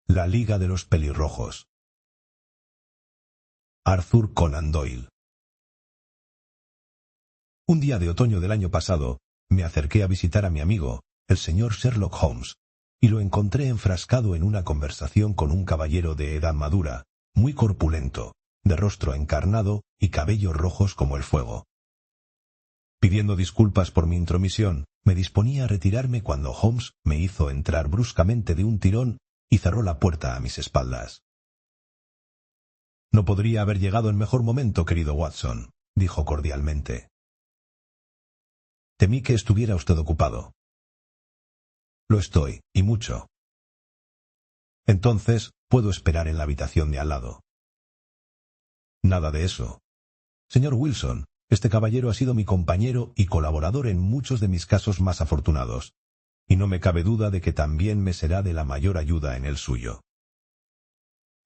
La Liga de los Pelirrojos. Arthur Conan Doyle. Un día de otoño del año pasado, me acerqué a visitar a mi amigo, el señor Sherlock Holmes, y lo encontré enfrascado en una conversación con un caballero de edad madura, muy corpulento, de rostro encarnado y cabellos rojos como el fuego. Pidiendo disculpas por mi intromisión, me disponía a retirarme cuando Holmes me hizo entrar bruscamente de un tirón y cerró la puerta a mis espaldas. «No podría haber llegado en mejor momento, querido Watson», dijo cordialmente. «Temí que estuviera usted ocupado». «Lo estoy, y mucho». «Entonces, puedo esperar en la habitación de al lado». «Nada de eso. Señor Wilson, este caballero ha sido mi compañero y colaborador en muchos de mis casos más afortunados, y no me cabe duda de que también me será de la mayor ayuda en el suyo».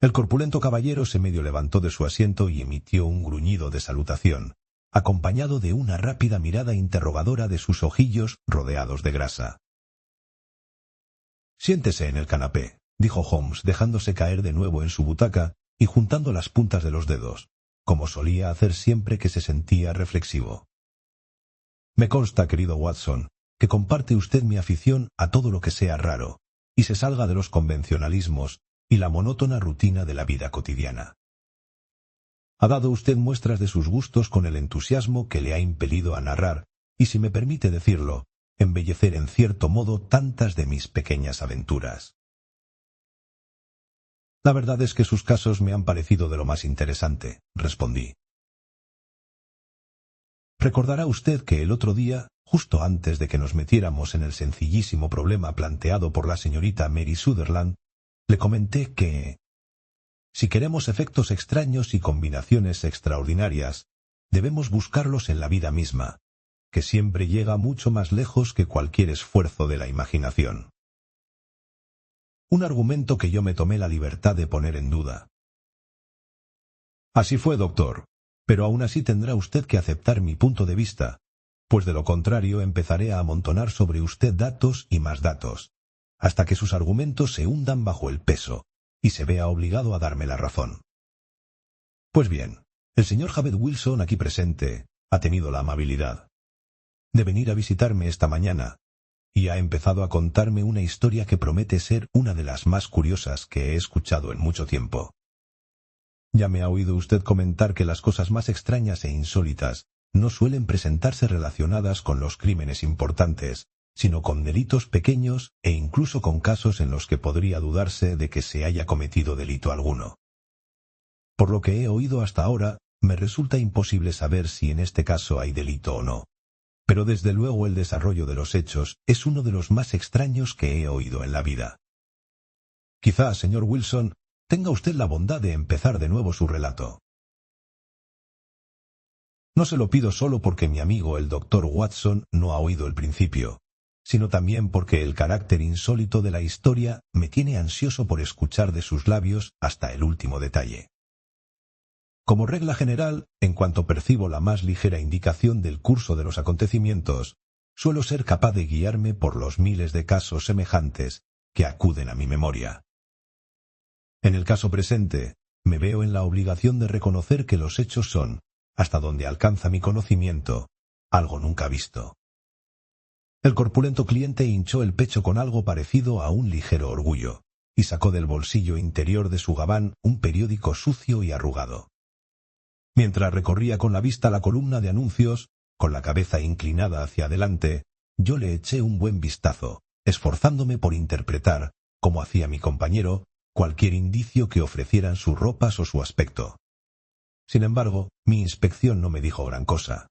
El corpulento caballero se medio levantó de su asiento y emitió un gruñido de salutación, acompañado de una rápida mirada interrogadora de sus ojillos rodeados de grasa. «Siéntese en el canapé», dijo Holmes, dejándose caer de nuevo en su butaca y juntando las puntas de los dedos, como solía hacer siempre que se sentía reflexivo. «Me consta, querido Watson, que comparte usted mi afición a todo lo que sea raro, y se salga de los convencionalismos y la monótona rutina de la vida cotidiana. Ha dado usted muestras de sus gustos con el entusiasmo que le ha impelido a narrar, y si me permite decirlo, embellecer en cierto modo tantas de mis pequeñas aventuras. La verdad es que sus casos me han parecido de lo más interesante», respondí. «Recordará usted que el otro día, justo antes de que nos metiéramos en el sencillísimo problema planteado por la señorita Mary Sutherland, le comenté que, si queremos efectos extraños y combinaciones extraordinarias, debemos buscarlos en la vida misma, que siempre llega mucho más lejos que cualquier esfuerzo de la imaginación». Un argumento que yo me tomé la libertad de poner en duda. «Así fue, doctor, pero aún así tendrá usted que aceptar mi punto de vista, pues de lo contrario empezaré a amontonar sobre usted datos y más datos, hasta que sus argumentos se hundan bajo el peso y se vea obligado a darme la razón. Pues bien, el señor Javed Wilson, aquí presente, ha tenido la amabilidad de venir a visitarme esta mañana y ha empezado a contarme una historia que promete ser una de las más curiosas que he escuchado en mucho tiempo. Ya me ha oído usted comentar que las cosas más extrañas e insólitas no suelen presentarse relacionadas con los crímenes importantes, sino con delitos pequeños e incluso con casos en los que podría dudarse de que se haya cometido delito alguno. Por lo que he oído hasta ahora, me resulta imposible saber si en este caso hay delito o no, pero desde luego el desarrollo de los hechos es uno de los más extraños que he oído en la vida. Quizá, señor Wilson, tenga usted la bondad de empezar de nuevo su relato. No se lo pido solo porque mi amigo el doctor Watson no ha oído el principio, sino también porque el carácter insólito de la historia me tiene ansioso por escuchar de sus labios hasta el último detalle. Como regla general, en cuanto percibo la más ligera indicación del curso de los acontecimientos, suelo ser capaz de guiarme por los miles de casos semejantes que acuden a mi memoria. En el caso presente, me veo en la obligación de reconocer que los hechos son, hasta donde alcanza mi conocimiento, algo nunca visto. El corpulento cliente hinchó el pecho con algo parecido a un ligero orgullo, y sacó del bolsillo interior de su gabán un periódico sucio y arrugado. Mientras recorría con la vista la columna de anuncios, con la cabeza inclinada hacia adelante, yo le eché un buen vistazo, esforzándome por interpretar, como hacía mi compañero, cualquier indicio que ofrecieran sus ropas o su aspecto. Sin embargo, mi inspección no me dijo gran cosa.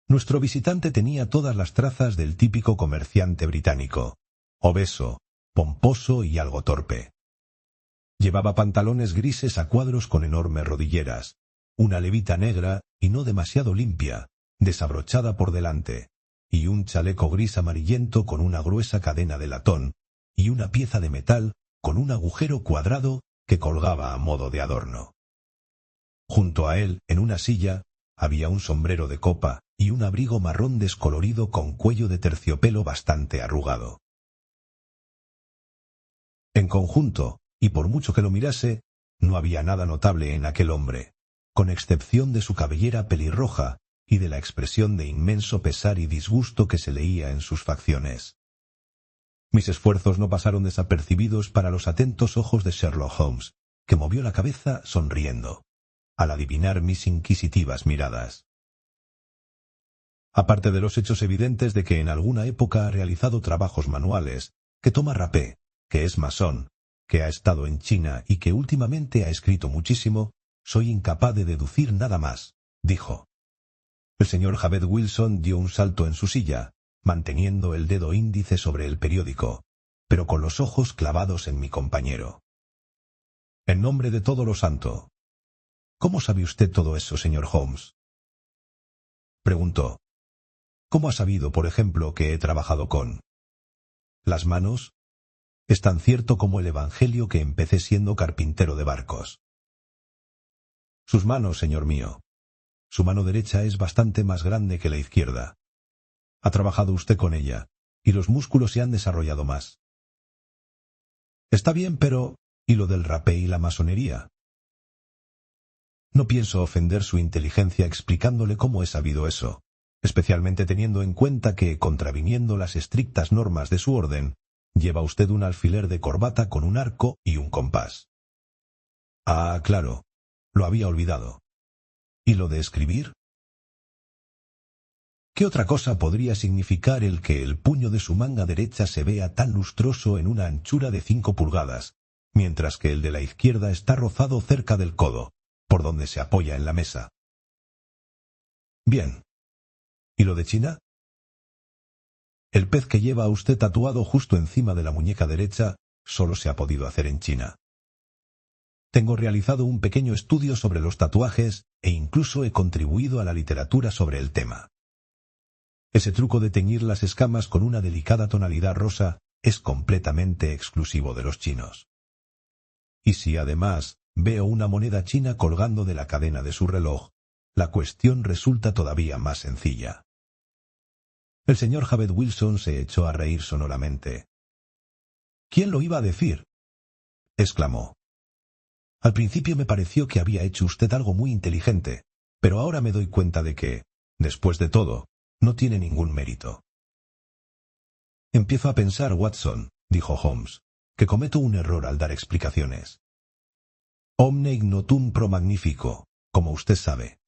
Nuestro visitante tenía todas las trazas del típico comerciante británico, obeso, pomposo y algo torpe. Llevaba pantalones grises a cuadros con enormes rodilleras, una levita negra y no demasiado limpia, desabrochada por delante, y un chaleco gris amarillento con una gruesa cadena de latón y una pieza de metal con un agujero cuadrado que colgaba a modo de adorno. Junto a él, en una silla, había un sombrero de copa y un abrigo marrón descolorido con cuello de terciopelo bastante arrugado. En conjunto, y por mucho que lo mirase, no había nada notable en aquel hombre, con excepción de su cabellera pelirroja y de la expresión de inmenso pesar y disgusto que se leía en sus facciones. Mis esfuerzos no pasaron desapercibidos para los atentos ojos de Sherlock Holmes, que movió la cabeza sonriendo, al adivinar mis inquisitivas miradas. Aparte de los hechos evidentes de que en alguna época ha realizado trabajos manuales, que toma rapé, que es masón, que ha estado en China y que últimamente ha escrito muchísimo, soy incapaz de deducir nada más, dijo. El señor Javed Wilson dio un salto en su silla, manteniendo el dedo índice sobre el periódico, pero con los ojos clavados en mi compañero. En nombre de todo lo santo. ¿Cómo sabe usted todo eso, señor Holmes? Preguntó. ¿Cómo ha sabido, por ejemplo, que he trabajado con las manos? Es tan cierto como el Evangelio que empecé siendo carpintero de barcos. Sus manos, señor mío. Su mano derecha es bastante más grande que la izquierda. Ha trabajado usted con ella, y los músculos se han desarrollado más. Está bien, pero ¿y lo del rapé y la masonería? No pienso ofender su inteligencia explicándole cómo he sabido eso, especialmente teniendo en cuenta que, contraviniendo las estrictas normas de su orden, lleva usted un alfiler de corbata con un arco y un compás. Ah, claro, lo había olvidado. ¿Y lo de escribir? ¿Qué otra cosa podría significar el que el puño de su manga derecha se vea tan lustroso en una anchura de 5 pulgadas, mientras que el de la izquierda está rozado cerca del codo, por donde se apoya en la mesa? Bien. ¿Y lo de China? El pez que lleva usted tatuado justo encima de la muñeca derecha solo se ha podido hacer en China. Tengo realizado un pequeño estudio sobre los tatuajes e incluso he contribuido a la literatura sobre el tema. Ese truco de teñir las escamas con una delicada tonalidad rosa es completamente exclusivo de los chinos. Y si además veo una moneda china colgando de la cadena de su reloj, la cuestión resulta todavía más sencilla. El señor Javed Wilson se echó a reír sonoramente. ¿Quién lo iba a decir?, exclamó. Al principio me pareció que había hecho usted algo muy inteligente, pero ahora me doy cuenta de que, después de todo, no tiene ningún mérito. Empiezo a pensar, Watson, dijo Holmes, que cometo un error al dar explicaciones. Omne ignotum pro magnifico, como usted sabe,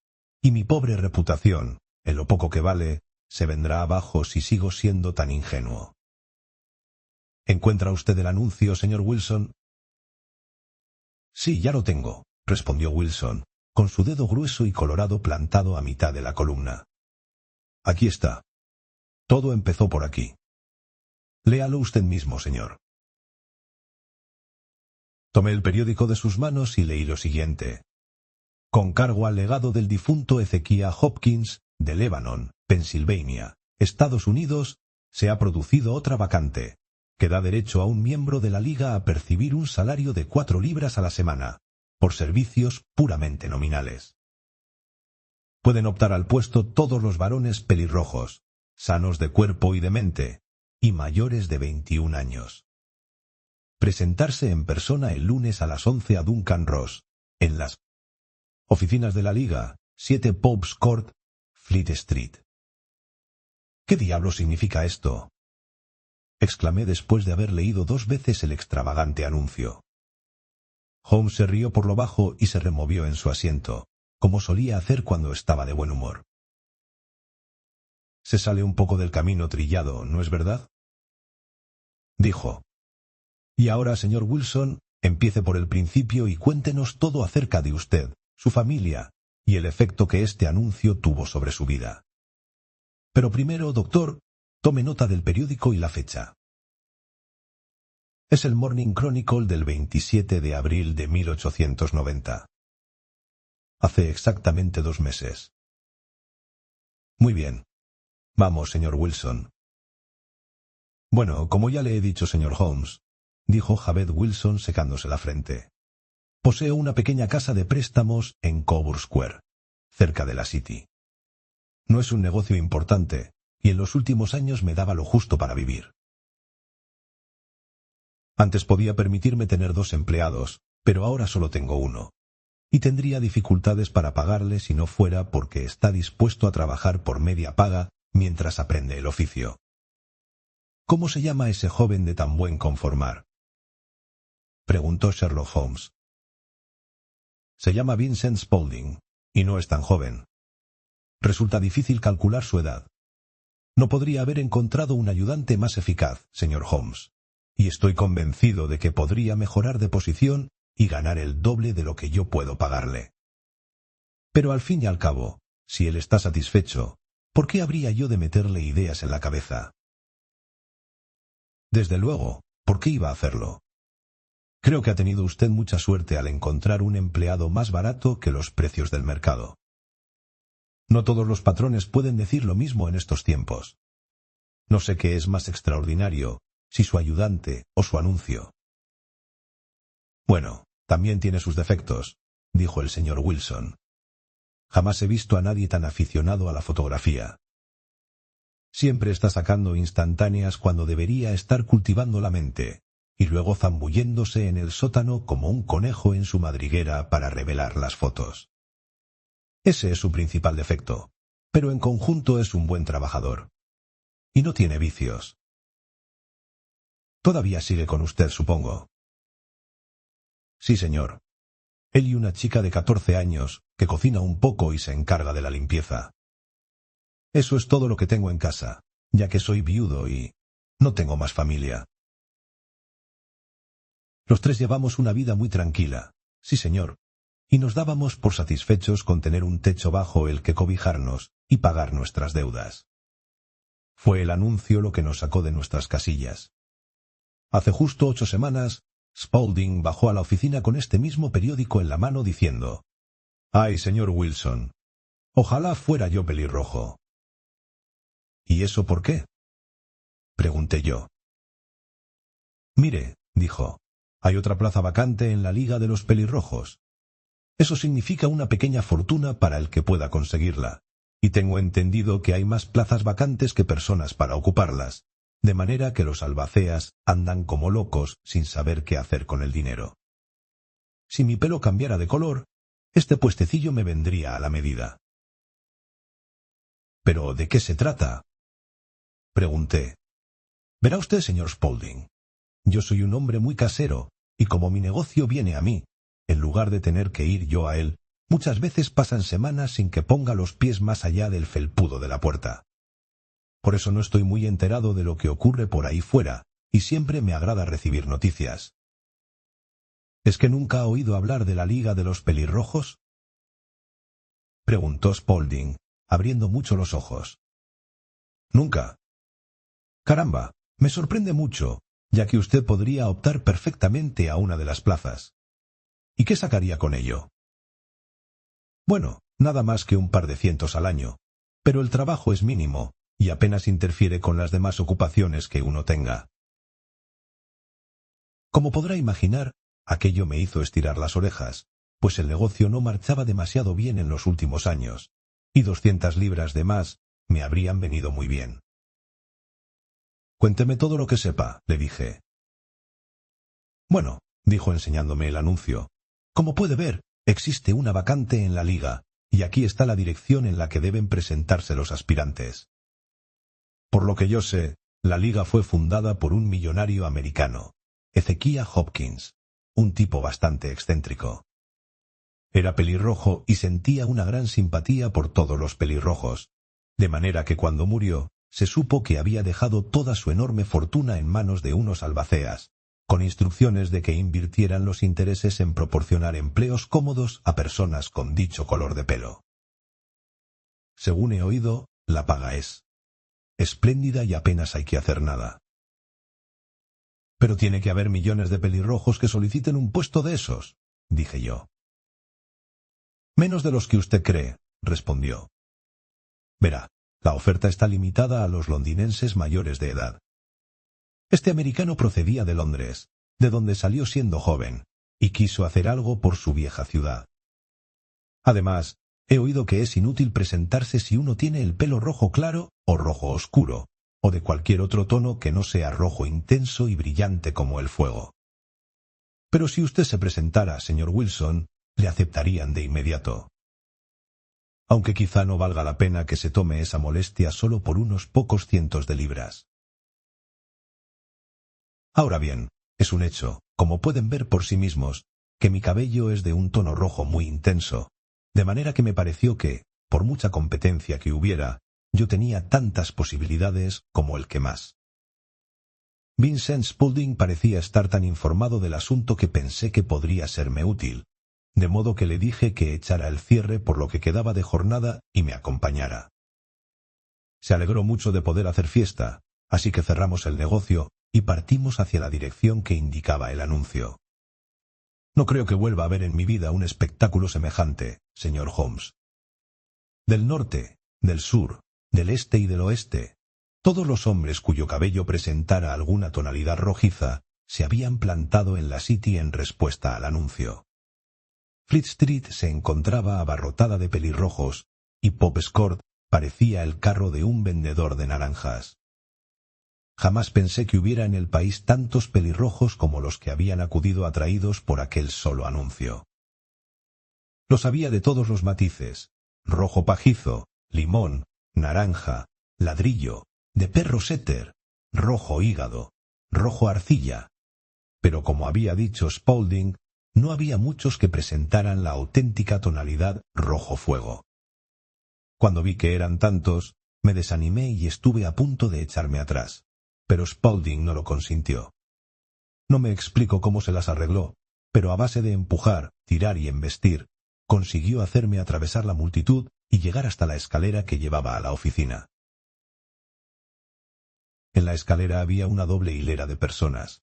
y mi pobre reputación, en lo poco que vale, se vendrá abajo si sigo siendo tan ingenuo. ¿Encuentra usted el anuncio, señor Wilson? Sí, ya lo tengo, respondió Wilson, con su dedo grueso y colorado plantado a mitad de la columna. Aquí está. Todo empezó por aquí. Léalo usted mismo, señor. Tomé el periódico de sus manos y leí lo siguiente. Con cargo al legado del difunto Ezequiah Hopkins, de Lebanon, Pensilvania, Estados Unidos, se ha producido otra vacante, que da derecho a un miembro de la Liga a percibir un salario de 4 libras a la semana, por servicios puramente nominales. Pueden optar al puesto todos los varones pelirrojos, sanos de cuerpo y de mente, y mayores de 21 años. Presentarse en persona el lunes a las 11 a Duncan Ross, en las oficinas de la Liga, 7 Pope's Court, Fleet Street. ¿Qué diablo significa esto?, exclamé después de haber leído 2 veces el extravagante anuncio. Holmes se rió por lo bajo y se removió en su asiento, como solía hacer cuando estaba de buen humor. Se sale un poco del camino trillado, ¿no es verdad?, dijo. Y ahora, señor Wilson, empiece por el principio y cuéntenos todo acerca de usted, su familia, y el efecto que este anuncio tuvo sobre su vida. Pero primero, doctor, tome nota del periódico y la fecha. Es el Morning Chronicle del 27 de abril de 1890. Hace exactamente 2 meses. Muy bien. Vamos, señor Wilson. Bueno, como ya le he dicho, señor Holmes, dijo Javed Wilson secándose la frente. Poseo una pequeña casa de préstamos en Coburg Square, cerca de la City. No es un negocio importante, y en los últimos años me daba lo justo para vivir. Antes podía permitirme tener 2 empleados, pero ahora solo tengo uno. Y tendría dificultades para pagarle si no fuera porque está dispuesto a trabajar por media paga mientras aprende el oficio. ¿Cómo se llama ese joven de tan buen conformar?, preguntó Sherlock Holmes. Se llama Vincent Spaulding, y no es tan joven. Resulta difícil calcular su edad. No podría haber encontrado un ayudante más eficaz, señor Holmes, y estoy convencido de que podría mejorar de posición y ganar el doble de lo que yo puedo pagarle. Pero al fin y al cabo, si él está satisfecho, ¿por qué habría yo de meterle ideas en la cabeza? Desde luego, ¿por qué iba a hacerlo? Creo que ha tenido usted mucha suerte al encontrar un empleado más barato que los precios del mercado. No todos los patrones pueden decir lo mismo en estos tiempos. No sé qué es más extraordinario, si su ayudante o su anuncio. Bueno, también tiene sus defectos, dijo el señor Wilson. Jamás he visto a nadie tan aficionado a la fotografía. Siempre está sacando instantáneas cuando debería estar cultivando la mente, y luego zambulléndose en el sótano como un conejo en su madriguera para revelar las fotos. Ese es su principal defecto, pero en conjunto es un buen trabajador. Y no tiene vicios. Todavía sigue con usted, supongo. Sí, señor. Él y una chica de 14 años, que cocina un poco y se encarga de la limpieza. Eso es todo lo que tengo en casa, ya que soy viudo y no tengo más familia. Los 3 llevamos una vida muy tranquila, sí, señor, y nos dábamos por satisfechos con tener un techo bajo el que cobijarnos y pagar nuestras deudas. Fue el anuncio lo que nos sacó de nuestras casillas. Hace justo 8 semanas, Spaulding bajó a la oficina con este mismo periódico en la mano diciendo: «Ay, señor Wilson, ojalá fuera yo pelirrojo». «¿Y eso por qué?», pregunté yo. «Mire», dijo, «hay otra plaza vacante en la Liga de los Pelirrojos. Eso significa una pequeña fortuna para el que pueda conseguirla, y tengo entendido que hay más plazas vacantes que personas para ocuparlas, de manera que los albaceas andan como locos sin saber qué hacer con el dinero. Si mi pelo cambiara de color, este puestecillo me vendría a la medida». «¿Pero de qué se trata?», pregunté. «Verá usted, señor Spaulding, yo soy un hombre muy casero, y como mi negocio viene a mí, en lugar de tener que ir yo a él, muchas veces pasan semanas sin que ponga los pies más allá del felpudo de la puerta. Por eso no estoy muy enterado de lo que ocurre por ahí fuera, y siempre me agrada recibir noticias». «¿Es que nunca ha oído hablar de la Liga de los Pelirrojos?», preguntó Spaulding, abriendo mucho los ojos. «Nunca». «Caramba, me sorprende mucho, ya que usted podría optar perfectamente a una de las plazas. ¿Y qué sacaría con ello?». «Bueno, nada más que un par de cientos al año, pero el trabajo es mínimo y apenas interfiere con las demás ocupaciones que uno tenga». Como podrá imaginar, aquello me hizo estirar las orejas, pues el negocio no marchaba demasiado bien en los últimos años, y 200 libras de más me habrían venido muy bien. «Cuénteme todo lo que sepa», le dije. «Bueno», dijo enseñándome el anuncio, «como puede ver, existe una vacante en la Liga, y aquí está la dirección en la que deben presentarse los aspirantes. Por lo que yo sé, la Liga fue fundada por un millonario americano, Ezequiah Hopkins, un tipo bastante excéntrico. Era pelirrojo y sentía una gran simpatía por todos los pelirrojos, de manera que cuando murió, se supo que había dejado toda su enorme fortuna en manos de unos albaceas, con instrucciones de que invirtieran los intereses en proporcionar empleos cómodos a personas con dicho color de pelo. Según he oído, la paga es espléndida y apenas hay que hacer nada». «Pero tiene que haber millones de pelirrojos que soliciten un puesto de esos», dije yo. «Menos de los que usted cree», respondió. «Verá, la oferta está limitada a los londinenses mayores de edad. Este americano procedía de Londres, de donde salió siendo joven, y quiso hacer algo por su vieja ciudad. Además, he oído que es inútil presentarse si uno tiene el pelo rojo claro o rojo oscuro, o de cualquier otro tono que no sea rojo intenso y brillante como el fuego. Pero si usted se presentara, señor Wilson, le aceptarían de inmediato. Aunque quizá no valga la pena que se tome esa molestia solo por unos pocos cientos de libras. Ahora bien, es un hecho, como pueden ver por sí mismos, que mi cabello es de un tono rojo muy intenso, de manera que me pareció que, por mucha competencia que hubiera, yo tenía tantas posibilidades como el que más. Vincent Spaulding parecía estar tan informado del asunto que pensé que podría serme útil, de modo que le dije que echara el cierre por lo que quedaba de jornada y me acompañara. Se alegró mucho de poder hacer fiesta, así que cerramos el negocio y partimos hacia la dirección que indicaba el anuncio. No creo que vuelva a ver en mi vida un espectáculo semejante, señor Holmes. Del norte, del sur, del este y del oeste, todos los hombres cuyo cabello presentara alguna tonalidad rojiza se habían plantado en la City en respuesta al anuncio. Fleet Street se encontraba abarrotada de pelirrojos y Pope's Court parecía el carro de un vendedor de naranjas. Jamás pensé que hubiera en el país tantos pelirrojos como los que habían acudido atraídos por aquel solo anuncio. Los había de todos los matices: rojo pajizo, limón, naranja, ladrillo, de perro setter, rojo hígado, rojo arcilla. Pero como había dicho Spaulding, no había muchos que presentaran la auténtica tonalidad rojo fuego. Cuando vi que eran tantos, me desanimé y estuve a punto de echarme atrás, pero Spaulding no lo consintió. No me explico cómo se las arregló, pero a base de empujar, tirar y embestir, consiguió hacerme atravesar la multitud y llegar hasta la escalera que llevaba a la oficina. En la escalera había una doble hilera de personas,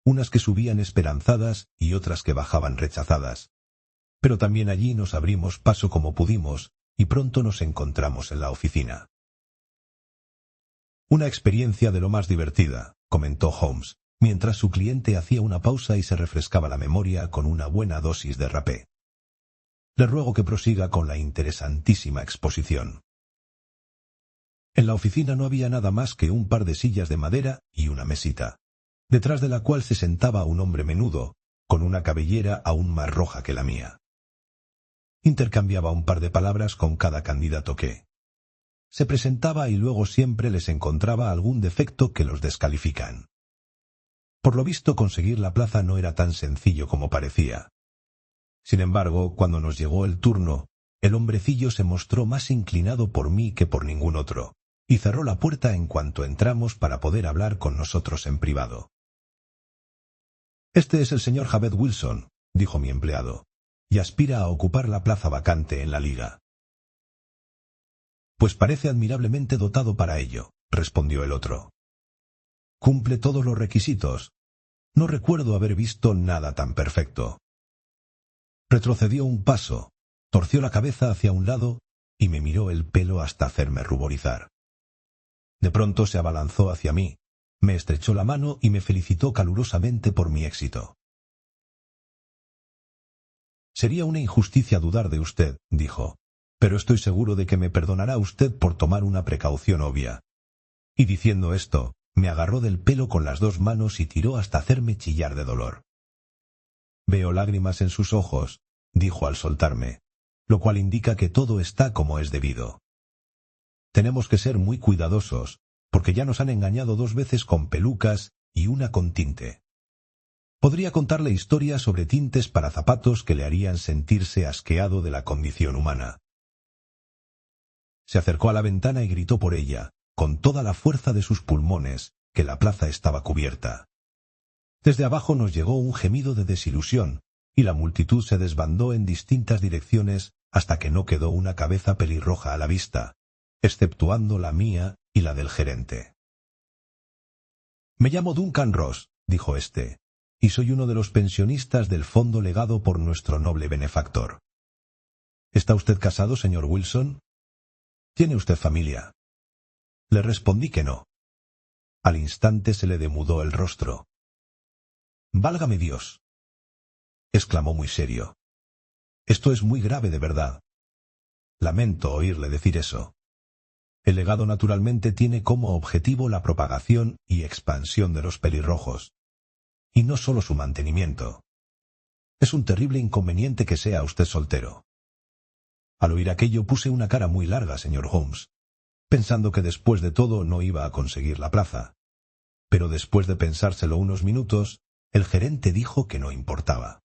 unas que subían esperanzadas y otras que bajaban rechazadas. Pero también allí nos abrimos paso como pudimos y pronto nos encontramos en la oficina. Una experiencia de lo más divertida, comentó Holmes, mientras su cliente hacía una pausa y se refrescaba la memoria con una buena dosis de rapé. Le ruego que prosiga con la interesantísima exposición. En la oficina no había nada más que un par de sillas de madera y una mesita, detrás de la cual se sentaba un hombre menudo, con una cabellera aún más roja que la mía. Intercambiaba un par de palabras con cada candidato que se presentaba y luego siempre les encontraba algún defecto que los descalifican. Por lo visto, conseguir la plaza no era tan sencillo como parecía. Sin embargo, cuando nos llegó el turno, el hombrecillo se mostró más inclinado por mí que por ningún otro, y cerró la puerta en cuanto entramos para poder hablar con nosotros en privado. «Este es el señor Javed Wilson», dijo mi empleado, «y aspira a ocupar la plaza vacante en la liga». «Pues parece admirablemente dotado para ello», respondió el otro. «Cumple todos los requisitos. No recuerdo haber visto nada tan perfecto». Retrocedió un paso, torció la cabeza hacia un lado y me miró el pelo hasta hacerme ruborizar. De pronto se abalanzó hacia mí, me estrechó la mano y me felicitó calurosamente por mi éxito. «Sería una injusticia dudar de usted», dijo, «pero estoy seguro de que me perdonará usted por tomar una precaución obvia». Y diciendo esto, me agarró del pelo con las dos manos y tiró hasta hacerme chillar de dolor. «Veo lágrimas en sus ojos», dijo al soltarme, «lo cual indica que todo está como es debido. Tenemos que ser muy cuidadosos, porque ya nos han engañado 2 veces con pelucas y una con tinte. Podría contarle historias sobre tintes para zapatos que le harían sentirse asqueado de la condición humana». Se acercó a la ventana y gritó por ella, con toda la fuerza de sus pulmones, que la plaza estaba cubierta. Desde abajo nos llegó un gemido de desilusión, y la multitud se desbandó en distintas direcciones hasta que no quedó una cabeza pelirroja a la vista, exceptuando la mía y la del gerente. «Me llamo Duncan Ross», dijo éste, «y soy uno de los pensionistas del fondo legado por nuestro noble benefactor». «¿Está usted casado, señor Wilson? ¿Tiene usted familia?» Le respondí que no. Al instante se le demudó el rostro. «¡Válgame Dios!», exclamó muy serio. «Esto es muy grave de verdad. Lamento oírle decir eso». El legado naturalmente tiene como objetivo la propagación y expansión de los pelirrojos, y no solo su mantenimiento. Es un terrible inconveniente que sea usted soltero. Al oír aquello puse una cara muy larga, señor Holmes, pensando que después de todo no iba a conseguir la plaza. Pero después de pensárselo unos minutos, el gerente dijo que no importaba.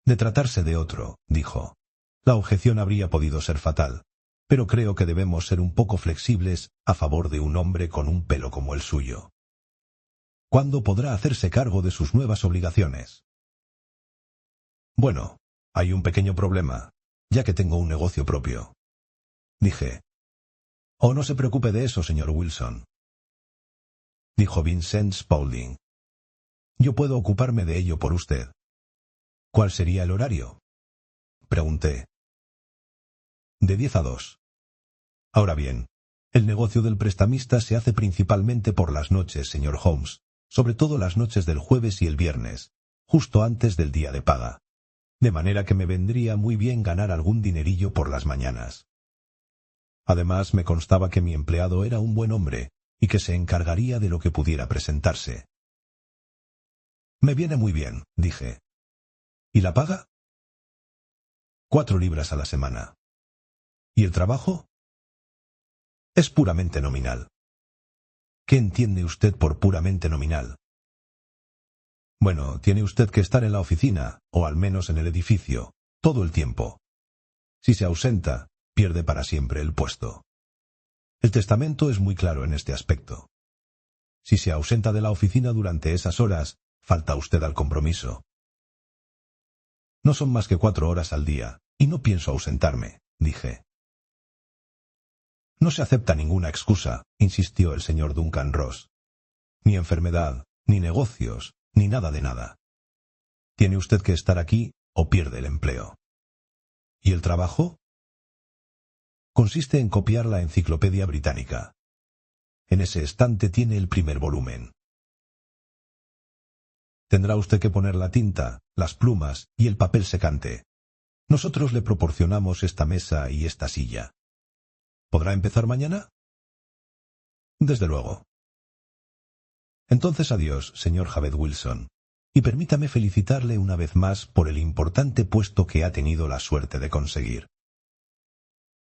De tratarse de otro, dijo, la objeción habría podido ser fatal, pero creo que debemos ser un poco flexibles a favor de un hombre con un pelo como el suyo. ¿Cuándo podrá hacerse cargo de sus nuevas obligaciones? Bueno, hay un pequeño problema, ya que tengo un negocio propio. Dije. Oh, no se preocupe de eso, señor Wilson, dijo Vincent Spaulding. Yo puedo ocuparme de ello por usted. ¿Cuál sería el horario? Pregunté. De 10 a 2. Ahora bien, el negocio del prestamista se hace principalmente por las noches, señor Holmes, sobre todo las noches del jueves y el viernes, justo antes del día de paga, de manera que me vendría muy bien ganar algún dinerillo por las mañanas. Además, me constaba que mi empleado era un buen hombre y que se encargaría de lo que pudiera presentarse. Me viene muy bien, dije. ¿Y la paga? 4 libras a la semana. ¿Y el trabajo? Es puramente nominal. ¿Qué entiende usted por puramente nominal? Bueno, tiene usted que estar en la oficina, o al menos en el edificio, todo el tiempo. Si se ausenta, pierde para siempre el puesto. El testamento es muy claro en este aspecto. Si se ausenta de la oficina durante esas horas, falta usted al compromiso. No son más que 4 horas al día, y no pienso ausentarme, dije. No se acepta ninguna excusa, insistió el señor Duncan Ross. Ni enfermedad, ni negocios, ni nada de nada. Tiene usted que estar aquí o pierde el empleo. ¿Y el trabajo? Consiste en copiar la Enciclopedia Británica. En ese estante tiene el primer volumen. Tendrá usted que poner la tinta, las plumas y el papel secante. Nosotros le proporcionamos esta mesa y esta silla. ¿Podrá empezar mañana? Desde luego. Entonces adiós, señor Javed Wilson, y permítame felicitarle una vez más por el importante puesto que ha tenido la suerte de conseguir.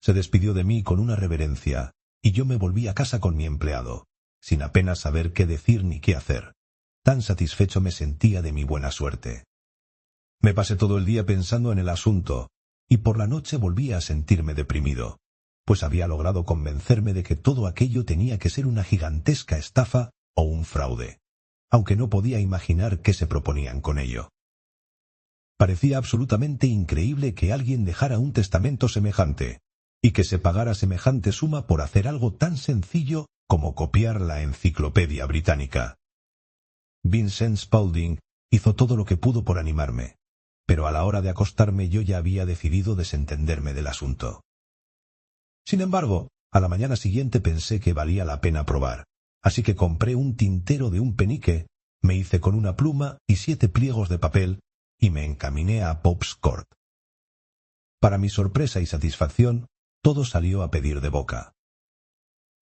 Se despidió de mí con una reverencia, y yo me volví a casa con mi empleado, sin apenas saber qué decir ni qué hacer. Tan satisfecho me sentía de mi buena suerte. Me pasé todo el día pensando en el asunto, y por la noche volví a sentirme deprimido, pues había logrado convencerme de que todo aquello tenía que ser una gigantesca estafa o un fraude, aunque no podía imaginar qué se proponían con ello. Parecía absolutamente increíble que alguien dejara un testamento semejante, y que se pagara semejante suma por hacer algo tan sencillo como copiar la Enciclopedia Británica. Vincent Spaulding hizo todo lo que pudo por animarme, pero a la hora de acostarme yo ya había decidido desentenderme del asunto. Sin embargo, a la mañana siguiente pensé que valía la pena probar, así que compré un tintero de un penique, me hice con una pluma y 7 pliegos de papel y me encaminé a Pops Court. Para mi sorpresa y satisfacción, todo salió a pedir de boca.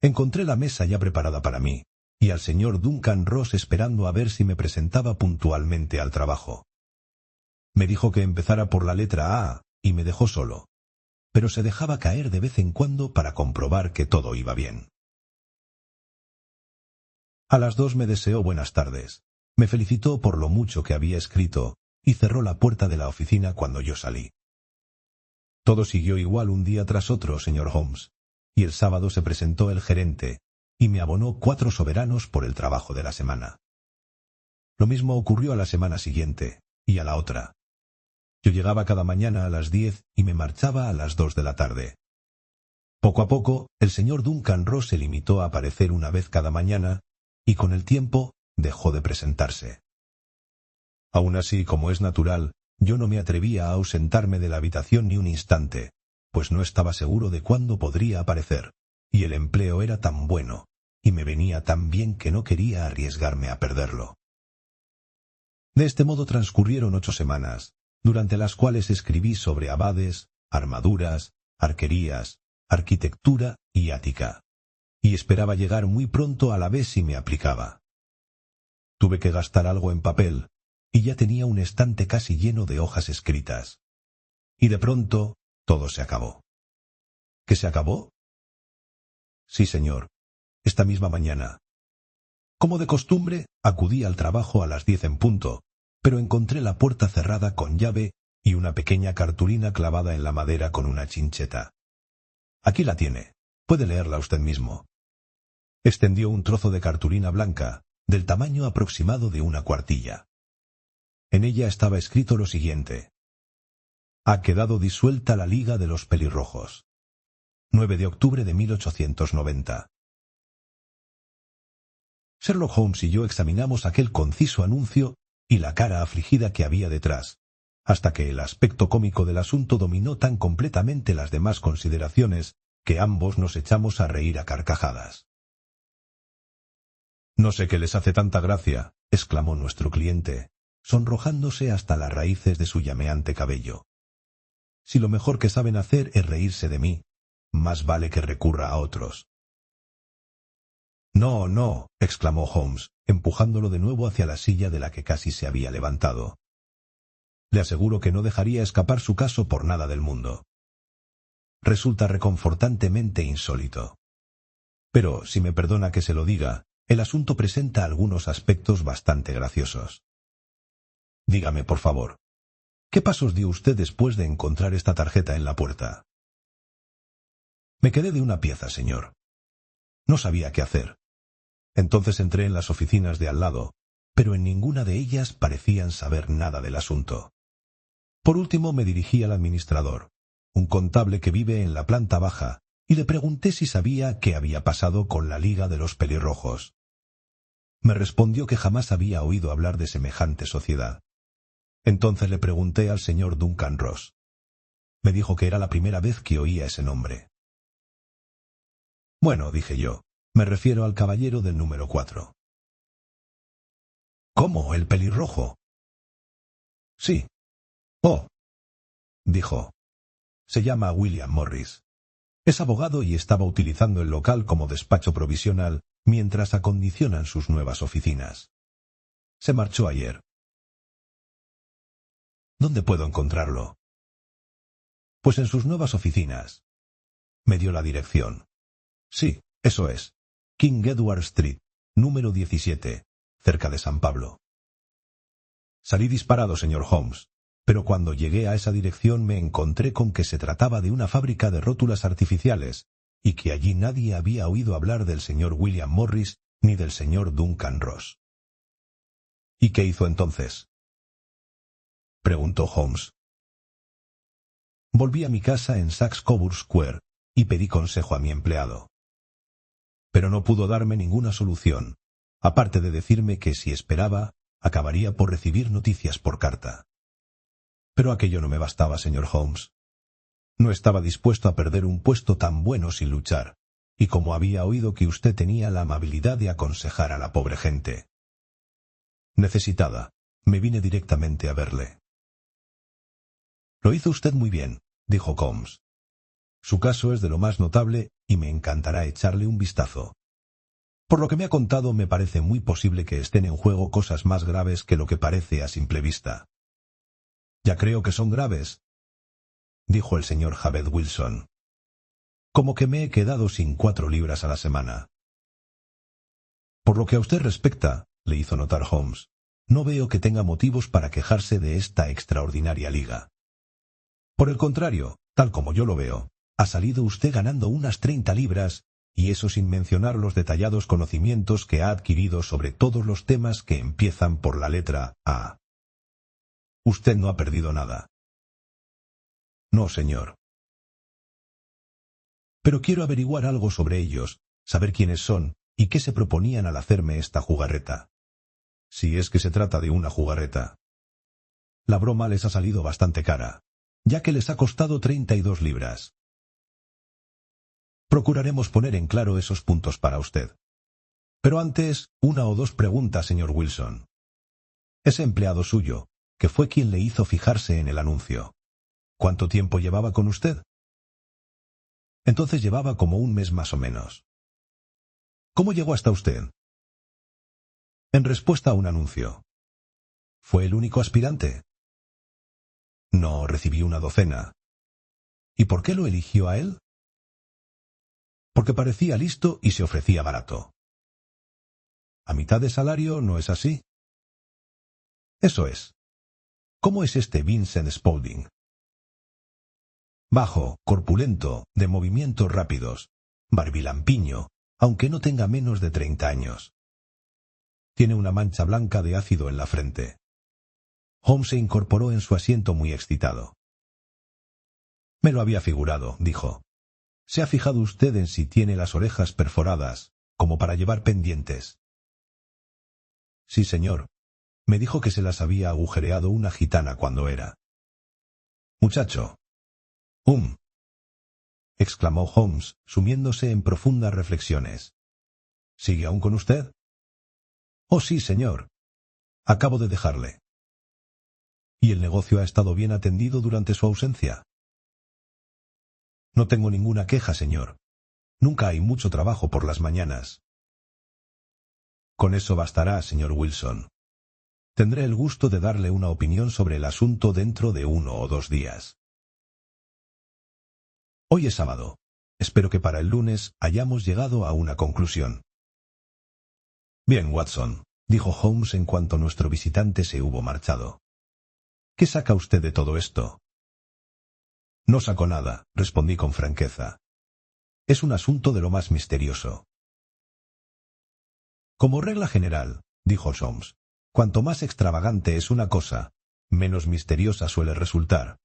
Encontré la mesa ya preparada para mí, y al señor Duncan Ross esperando a ver si me presentaba puntualmente al trabajo. Me dijo que empezara por la letra A, y me dejó solo, pero se dejaba caer de vez en cuando para comprobar que todo iba bien. A las 2 me deseó buenas tardes, me felicitó por lo mucho que había escrito, y cerró la puerta de la oficina cuando yo salí. Todo siguió igual un día tras otro, señor Holmes, y el sábado se presentó el gerente, y me abonó 4 soberanos por el trabajo de la semana. Lo mismo ocurrió a la semana siguiente, y a la otra. Yo llegaba cada mañana a las 10 y me marchaba a las 2 de la tarde. Poco a poco, el señor Duncan Ross se limitó a aparecer una vez cada mañana, y con el tiempo dejó de presentarse. Aun así, como es natural, yo no me atrevía a ausentarme de la habitación ni un instante, pues no estaba seguro de cuándo podría aparecer, y el empleo era tan bueno, y me venía tan bien que no quería arriesgarme a perderlo. De este modo transcurrieron 8 semanas, durante las cuales escribí sobre abades, armaduras, arquerías, arquitectura y ática. Y esperaba llegar muy pronto a la vez si me aplicaba. Tuve que gastar algo en papel, y ya tenía un estante casi lleno de hojas escritas. Y de pronto, todo se acabó. ¿Qué se acabó? Sí, señor. Esta misma mañana. Como de costumbre, acudí al trabajo a las 10 en punto, pero encontré la puerta cerrada con llave y una pequeña cartulina clavada en la madera con una chincheta. Aquí la tiene. Puede leerla usted mismo. Extendió un trozo de cartulina blanca, del tamaño aproximado de una cuartilla. En ella estaba escrito lo siguiente: ha quedado disuelta la Liga de los Pelirrojos. 9 de octubre de 1890. Sherlock Holmes y yo examinamos aquel conciso anuncio y la cara afligida que había detrás, hasta que el aspecto cómico del asunto dominó tan completamente las demás consideraciones que ambos nos echamos a reír a carcajadas. «No sé qué les hace tanta gracia», exclamó nuestro cliente, sonrojándose hasta las raíces de su llameante cabello. «Si lo mejor que saben hacer es reírse de mí, más vale que recurra a otros». «No, no», exclamó Holmes, empujándolo de nuevo hacia la silla de la que casi se había levantado. «Le aseguro que no dejaría escapar su caso por nada del mundo. Resulta reconfortantemente insólito. Pero, si me perdona que se lo diga, el asunto presenta algunos aspectos bastante graciosos. Dígame, por favor, ¿qué pasos dio usted después de encontrar esta tarjeta en la puerta?» «Me quedé de una pieza, señor. No sabía qué hacer. Entonces entré en las oficinas de al lado, pero en ninguna de ellas parecían saber nada del asunto. Por último me dirigí al administrador, un contable que vive en la planta baja, y le pregunté si sabía qué había pasado con la Liga de los Pelirrojos. Me respondió que jamás había oído hablar de semejante sociedad. Entonces le pregunté al señor Duncan Ross. Me dijo que era la primera vez que oía ese nombre. «Bueno», dije yo, «me refiero al caballero del número 4». «¿Cómo, el pelirrojo?» «Sí». «Oh», dijo, «se llama William Morris. Es abogado y estaba utilizando el local como despacho provisional mientras acondicionan sus nuevas oficinas. Se marchó ayer». «¿Dónde puedo encontrarlo?» «Pues en sus nuevas oficinas». Me dio la dirección. «Sí, eso es. King Edward Street, número 17, cerca de San Pablo». Salí disparado, señor Holmes, pero cuando llegué a esa dirección me encontré con que se trataba de una fábrica de rótulas artificiales y que allí nadie había oído hablar del señor William Morris ni del señor Duncan Ross. «¿Y qué hizo entonces?», preguntó Holmes. Volví a mi casa en Saxe Coburg Square y pedí consejo a mi empleado. Pero no pudo darme ninguna solución, aparte de decirme que si esperaba, acabaría por recibir noticias por carta. Pero aquello no me bastaba, señor Holmes. No estaba dispuesto a perder un puesto tan bueno sin luchar, y como había oído que usted tenía la amabilidad de aconsejar a la pobre gente necesitada, me vine directamente a verle. «Lo hizo usted muy bien», dijo Holmes. «Su caso es de lo más notable y me encantará echarle un vistazo. Por lo que me ha contado, me parece muy posible que estén en juego cosas más graves que lo que parece a simple vista». «Ya creo que son graves», dijo el señor Javed Wilson. «Como que me he quedado sin 4 libras a la semana». «Por lo que a usted respecta», le hizo notar Holmes, «no veo que tenga motivos para quejarse de esta extraordinaria liga. Por el contrario, tal como yo lo veo, ha salido usted ganando unas 30 libras, y eso sin mencionar los detallados conocimientos que ha adquirido sobre todos los temas que empiezan por la letra A. Usted no ha perdido nada». «No, señor». «Pero quiero averiguar algo sobre ellos, saber quiénes son y qué se proponían al hacerme esta jugarreta. Si es que se trata de una jugarreta. La broma les ha salido bastante cara, ya que les ha costado 32 libras. Procuraremos poner en claro esos puntos para usted. Pero antes, 1 o 2 preguntas, señor Wilson. Ese empleado suyo, que fue quien le hizo fijarse en el anuncio, ¿cuánto tiempo llevaba con usted?» Entonces llevaba como un mes más o menos. ¿Cómo llegó hasta usted? En respuesta a un anuncio. ¿Fue el único aspirante? No, recibí una docena. ¿Y por qué lo eligió a él? Porque parecía listo y se ofrecía barato. ¿A mitad de salario no es así? Eso es. ¿Cómo es este Vincent Spaulding? Bajo, corpulento, de movimientos rápidos, barbilampiño, aunque no tenga menos de 30 años. Tiene una mancha blanca de ácido en la frente. Holmes se incorporó en su asiento muy excitado. Me lo había figurado, dijo. ¿Se ha fijado usted en si tiene las orejas perforadas, como para llevar pendientes? Sí, señor. Me dijo que se las había agujereado una gitana cuando era. Muchacho. Exclamó Holmes, sumiéndose en profundas reflexiones. ¿Sigue aún con usted? Oh, sí, señor. Acabo de dejarle. ¿Y el negocio ha estado bien atendido durante su ausencia? No tengo ninguna queja, señor. Nunca hay mucho trabajo por las mañanas. Con eso bastará, señor Wilson. Tendré el gusto de darle una opinión sobre el asunto dentro de 1 o 2 días. Hoy es sábado. Espero que para el lunes hayamos llegado a una conclusión. Bien, Watson, dijo Holmes en cuanto nuestro visitante se hubo marchado. ¿Qué saca usted de todo esto? No saco nada, respondí con franqueza. Es un asunto de lo más misterioso. Como regla general, dijo Holmes, cuanto más extravagante es una cosa, menos misteriosa suele resultar.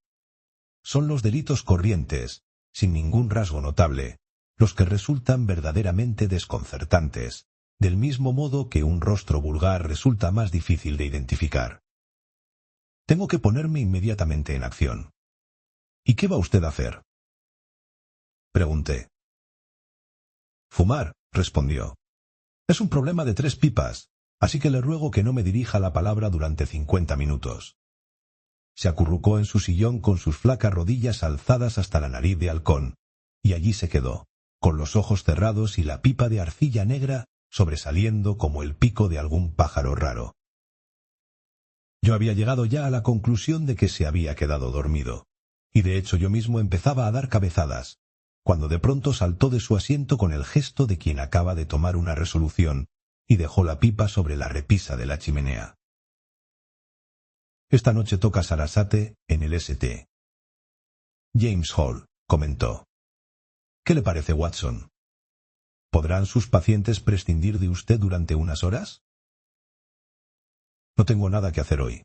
Son los delitos corrientes, sin ningún rasgo notable, los que resultan verdaderamente desconcertantes, del mismo modo que un rostro vulgar resulta más difícil de identificar. Tengo que ponerme inmediatamente en acción. ¿Y qué va usted a hacer? Pregunté. Fumar, respondió. Es un problema de 3 pipas, así que le ruego que no me dirija la palabra durante 50 minutos. Se acurrucó en su sillón con sus flacas rodillas alzadas hasta la nariz de halcón, y allí se quedó, con los ojos cerrados y la pipa de arcilla negra sobresaliendo como el pico de algún pájaro raro. Yo había llegado ya a la conclusión de que se había quedado dormido, y de hecho yo mismo empezaba a dar cabezadas, cuando de pronto saltó de su asiento con el gesto de quien acaba de tomar una resolución, y dejó la pipa sobre la repisa de la chimenea. Esta noche toca Sarasate en el St. James Hall, comentó. ¿Qué le parece, Watson? ¿Podrán sus pacientes prescindir de usted durante unas horas? No tengo nada que hacer hoy.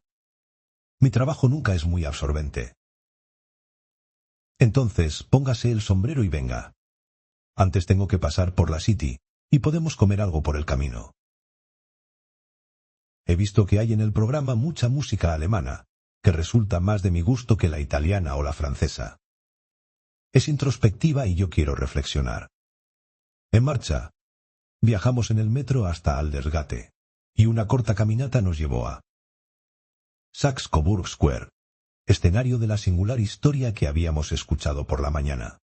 Mi trabajo nunca es muy absorbente. Entonces, póngase el sombrero y venga. Antes tengo que pasar por la City, y podemos comer algo por el camino. He visto que hay en el programa mucha música alemana, que resulta más de mi gusto que la italiana o la francesa. Es introspectiva y yo quiero reflexionar. En marcha. Viajamos en el metro hasta Aldersgate, y una corta caminata nos llevó a Saxe-Coburg Square, escenario de la singular historia que habíamos escuchado por la mañana.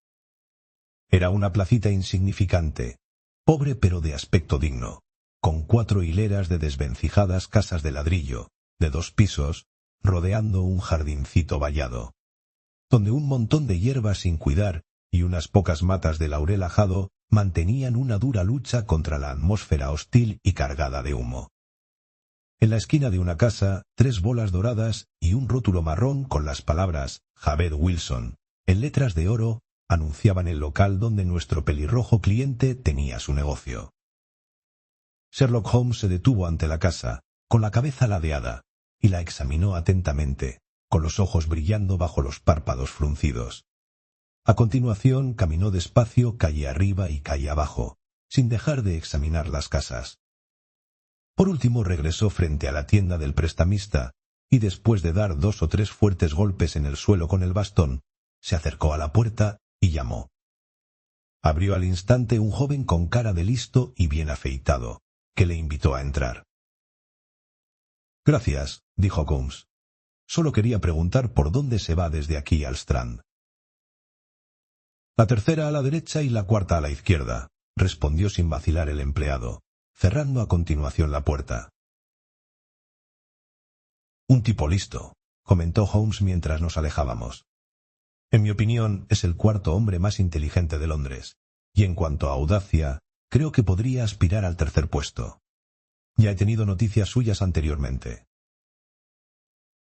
Era una placita insignificante, pobre pero de aspecto digno, con 4 hileras de desvencijadas casas de ladrillo, de 2 pisos, rodeando un jardincito vallado, donde un montón de hierbas sin cuidar y unas pocas matas de laurel ajado mantenían una dura lucha contra la atmósfera hostil y cargada de humo. En la esquina de una casa, 3 bolas doradas y un rótulo marrón con las palabras Javed Wilson, en letras de oro, anunciaban el local donde nuestro pelirrojo cliente tenía su negocio. Sherlock Holmes se detuvo ante la casa, con la cabeza ladeada, y la examinó atentamente, con los ojos brillando bajo los párpados fruncidos. A continuación caminó despacio calle arriba y calle abajo, sin dejar de examinar las casas. Por último regresó frente a la tienda del prestamista, y después de dar 2 o 3 fuertes golpes en el suelo con el bastón, se acercó a la puerta y llamó. Abrió al instante un joven con cara de listo y bien afeitado, que le invitó a entrar. Gracias, dijo Holmes. Solo quería preguntar por dónde se va desde aquí al Strand. La tercera a la derecha y la cuarta a la izquierda, respondió sin vacilar el empleado, cerrando a continuación la puerta. Un tipo listo, comentó Holmes mientras nos alejábamos. En mi opinión, es el cuarto hombre más inteligente de Londres, y en cuanto a audacia, creo que podría aspirar al tercer puesto. Ya he tenido noticias suyas anteriormente.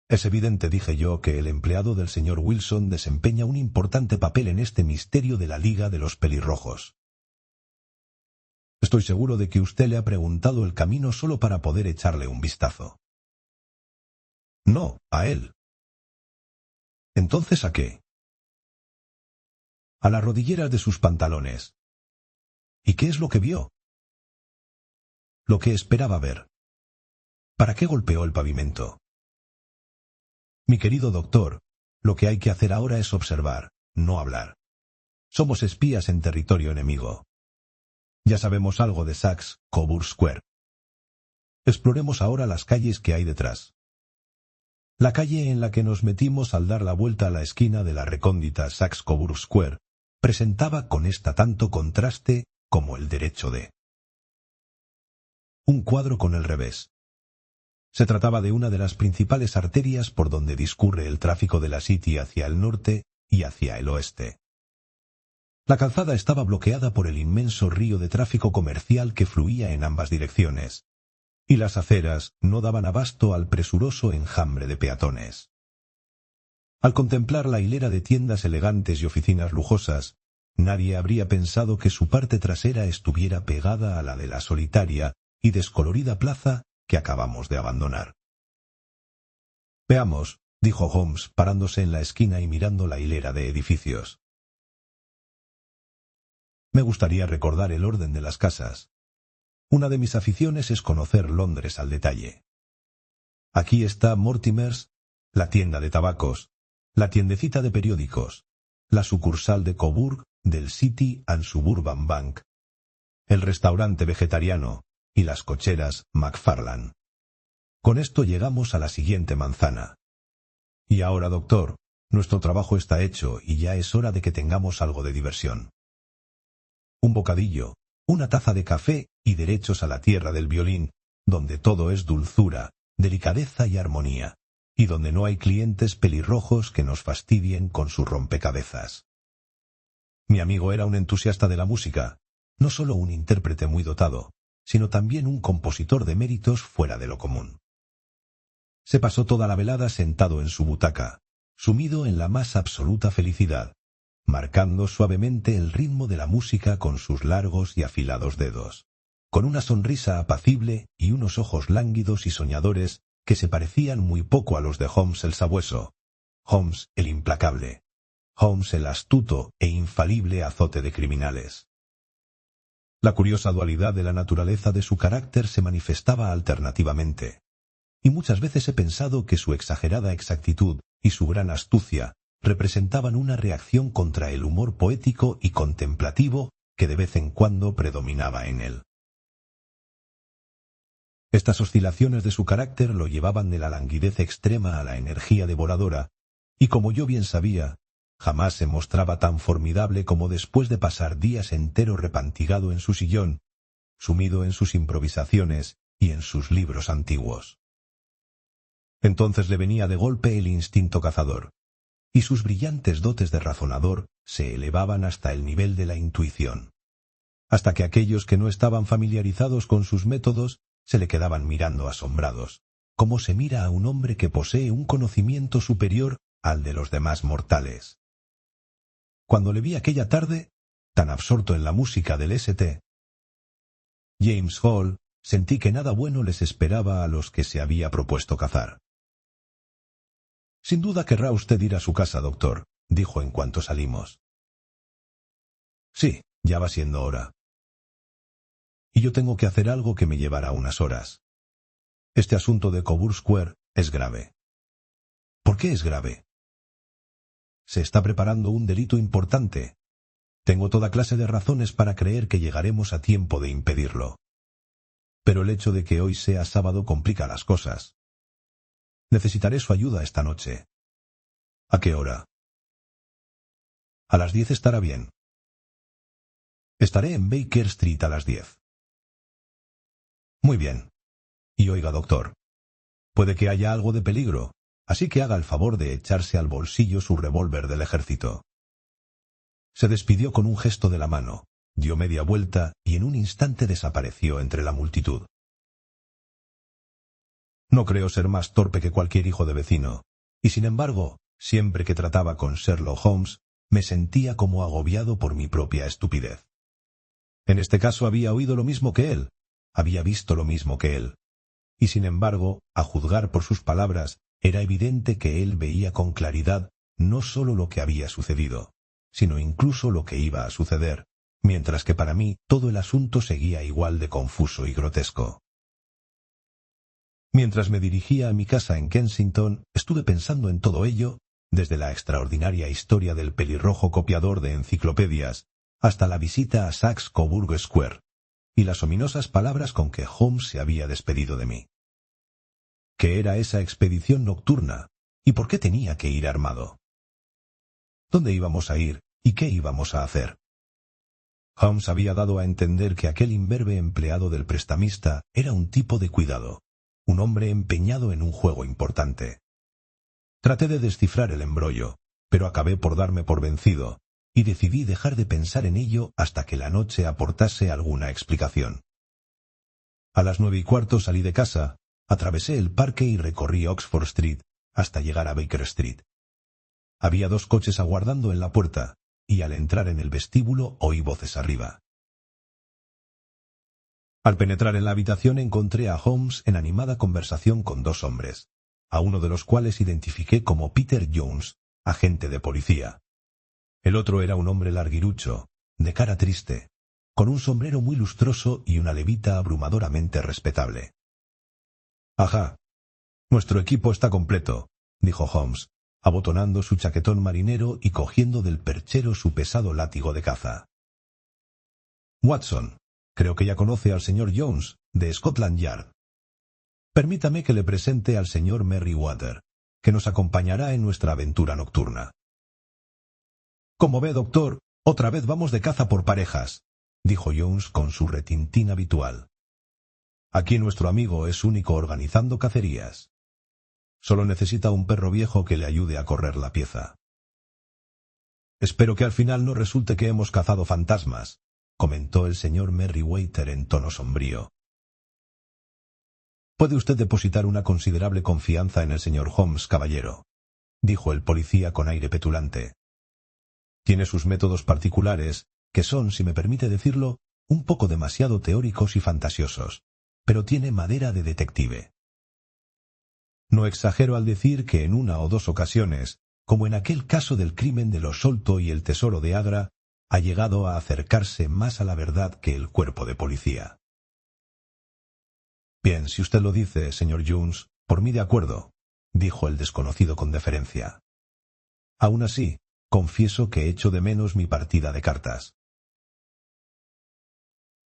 Es evidente, dije yo, que el empleado del señor Wilson desempeña un importante papel en este misterio de la Liga de los Pelirrojos. Estoy seguro de que usted le ha preguntado el camino solo para poder echarle un vistazo. No, a él. ¿Entonces a qué? A las rodilleras de sus pantalones. ¿Y qué es lo que vio? Lo que esperaba ver. ¿Para qué golpeó el pavimento? Mi querido doctor, lo que hay que hacer ahora es observar, no hablar. Somos espías en territorio enemigo. Ya sabemos algo de Saxe Coburg Square. Exploremos ahora las calles que hay detrás. La calle en la que nos metimos al dar la vuelta a la esquina de la recóndita Saxe Coburg Square presentaba con esta tanto contraste como el derecho de. Un cuadro con el revés. Se trataba de una de las principales arterias por donde discurre el tráfico de la City hacia el norte y hacia el oeste. La calzada estaba bloqueada por el inmenso río de tráfico comercial que fluía en ambas direcciones, y las aceras no daban abasto al presuroso enjambre de peatones. Al contemplar la hilera de tiendas elegantes y oficinas lujosas, nadie habría pensado que su parte trasera estuviera pegada a la de la solitaria y descolorida plaza que acabamos de abandonar. Veamos, dijo Holmes, parándose en la esquina y mirando la hilera de edificios. Me gustaría recordar el orden de las casas. Una de mis aficiones es conocer Londres al detalle. Aquí está Mortimer's, la tienda de tabacos, la tiendecita de periódicos, la sucursal de Coburg del City and Suburban Bank, el restaurante vegetariano y las cocheras McFarlane. Con esto llegamos a la siguiente manzana. Y ahora, doctor, nuestro trabajo está hecho y ya es hora de que tengamos algo de diversión. Un bocadillo, una taza de café y derechos a la tierra del violín, donde todo es dulzura, delicadeza y armonía, y donde no hay clientes pelirrojos que nos fastidien con sus rompecabezas. Mi amigo era un entusiasta de la música, no solo un intérprete muy dotado, sino también un compositor de méritos fuera de lo común. Se pasó toda la velada sentado en su butaca, sumido en la más absoluta felicidad, marcando suavemente el ritmo de la música con sus largos y afilados dedos, con una sonrisa apacible y unos ojos lánguidos y soñadores que se parecían muy poco a los de Holmes el sabueso, Holmes el implacable, Holmes el astuto e infalible azote de criminales. La curiosa dualidad de la naturaleza de su carácter se manifestaba alternativamente, y muchas veces he pensado que su exagerada exactitud y su gran astucia representaban una reacción contra el humor poético y contemplativo que de vez en cuando predominaba en él. Estas oscilaciones de su carácter lo llevaban de la languidez extrema a la energía devoradora, y como yo bien sabía, jamás se mostraba tan formidable como después de pasar días enteros repantigado en su sillón, sumido en sus improvisaciones y en sus libros antiguos. Entonces le venía de golpe el instinto cazador, y sus brillantes dotes de razonador se elevaban hasta el nivel de la intuición, hasta que aquellos que no estaban familiarizados con sus métodos se le quedaban mirando asombrados, como se mira a un hombre que posee un conocimiento superior al de los demás mortales. Cuando le vi aquella tarde, tan absorto en la música del St. James Hall, sentí que nada bueno les esperaba a los que se había propuesto cazar. Sin duda querrá usted ir a su casa, doctor, dijo en cuanto salimos. Sí, ya va siendo hora. Y yo tengo que hacer algo que me llevará unas horas. Este asunto de Coburg Square es grave. ¿Por qué es grave? Se está preparando un delito importante. Tengo toda clase de razones para creer que llegaremos a tiempo de impedirlo. Pero el hecho de que hoy sea sábado complica las cosas. Necesitaré su ayuda esta noche. ¿A qué hora? A las 10 estará bien, Estaré en Baker Street a las 10. Muy bien. Y oiga, doctor, puede que haya algo de peligro, así que haga el favor de echarse al bolsillo su revólver del ejército. Se despidió con un gesto de la mano, dio media vuelta y en un instante desapareció entre la multitud. No creo ser más torpe que cualquier hijo de vecino, y sin embargo, siempre que trataba con Sherlock Holmes, me sentía como agobiado por mi propia estupidez. En este caso había oído lo mismo que él, había visto lo mismo que él, y sin embargo, a juzgar por sus palabras, era evidente que él veía con claridad no sólo lo que había sucedido, sino incluso lo que iba a suceder, mientras que para mí todo el asunto seguía igual de confuso y grotesco. Mientras me dirigía a mi casa en Kensington, estuve pensando en todo ello, desde la extraordinaria historia del pelirrojo copiador de enciclopedias hasta la visita a Saxe Coburg Square y las ominosas palabras con que Holmes se había despedido de mí. ¿Qué era esa expedición nocturna? ¿Y por qué tenía que ir armado? ¿Dónde íbamos a ir y qué íbamos a hacer? Holmes había dado a entender que aquel imberbe empleado del prestamista era un tipo de cuidado, un hombre empeñado en un juego importante. Traté de descifrar el embrollo, pero acabé por darme por vencido, y decidí dejar de pensar en ello hasta que la noche aportase alguna explicación. A las 9:15 salí de casa, atravesé el parque y recorrí Oxford Street hasta llegar a Baker Street. Había 2 coches aguardando en la puerta, y al entrar en el vestíbulo oí voces arriba. Al penetrar en la habitación encontré a Holmes en animada conversación con 2 hombres, a uno de los cuales identifiqué como Peter Jones, agente de policía. El otro era un hombre larguirucho, de cara triste, con un sombrero muy lustroso y una levita abrumadoramente respetable. «Ajá. Nuestro equipo está completo», dijo Holmes, abotonando su chaquetón marinero y cogiendo del perchero su pesado látigo de caza. «Watson, creo que ya conoce al señor Jones, de Scotland Yard. Permítame que le presente al señor Merryweather, que nos acompañará en nuestra aventura nocturna». «Como ve, doctor, otra vez vamos de caza por parejas», dijo Jones con su retintín habitual. «Aquí nuestro amigo es único organizando cacerías. Solo necesita un perro viejo que le ayude a correr la pieza». «Espero que al final no resulte que hemos cazado fantasmas», comentó el señor Merryweather en tono sombrío. «Puede usted depositar una considerable confianza en el señor Holmes, caballero», dijo el policía con aire petulante. «Tiene sus métodos particulares, que son, si me permite decirlo, un poco demasiado teóricos y fantasiosos, pero tiene madera de detective. No exagero al decir que en 1 o 2 ocasiones, como en aquel caso del crimen de los Sholto y el tesoro de Agra, ha llegado a acercarse más a la verdad que el cuerpo de policía». «Bien, si usted lo dice, señor Jones, por mí de acuerdo», dijo el desconocido con deferencia. «Aún así, confieso que echo de menos mi partida de cartas.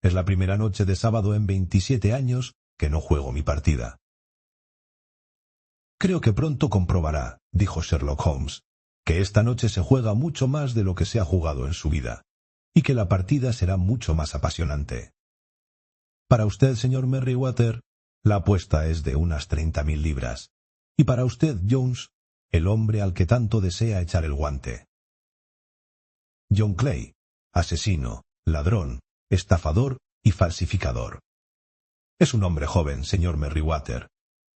Es la primera noche de sábado en 27 años que no juego mi partida». «Creo que pronto comprobará», dijo Sherlock Holmes, «que esta noche se juega mucho más de lo que se ha jugado en su vida, y que la partida será mucho más apasionante. Para usted, señor Merryweather, la apuesta es de unas 30.000 libras, y para usted, Jones, el hombre al que tanto desea echar el guante. John Clay, asesino, ladrón, estafador y falsificador. Es un hombre joven, señor Merryweather,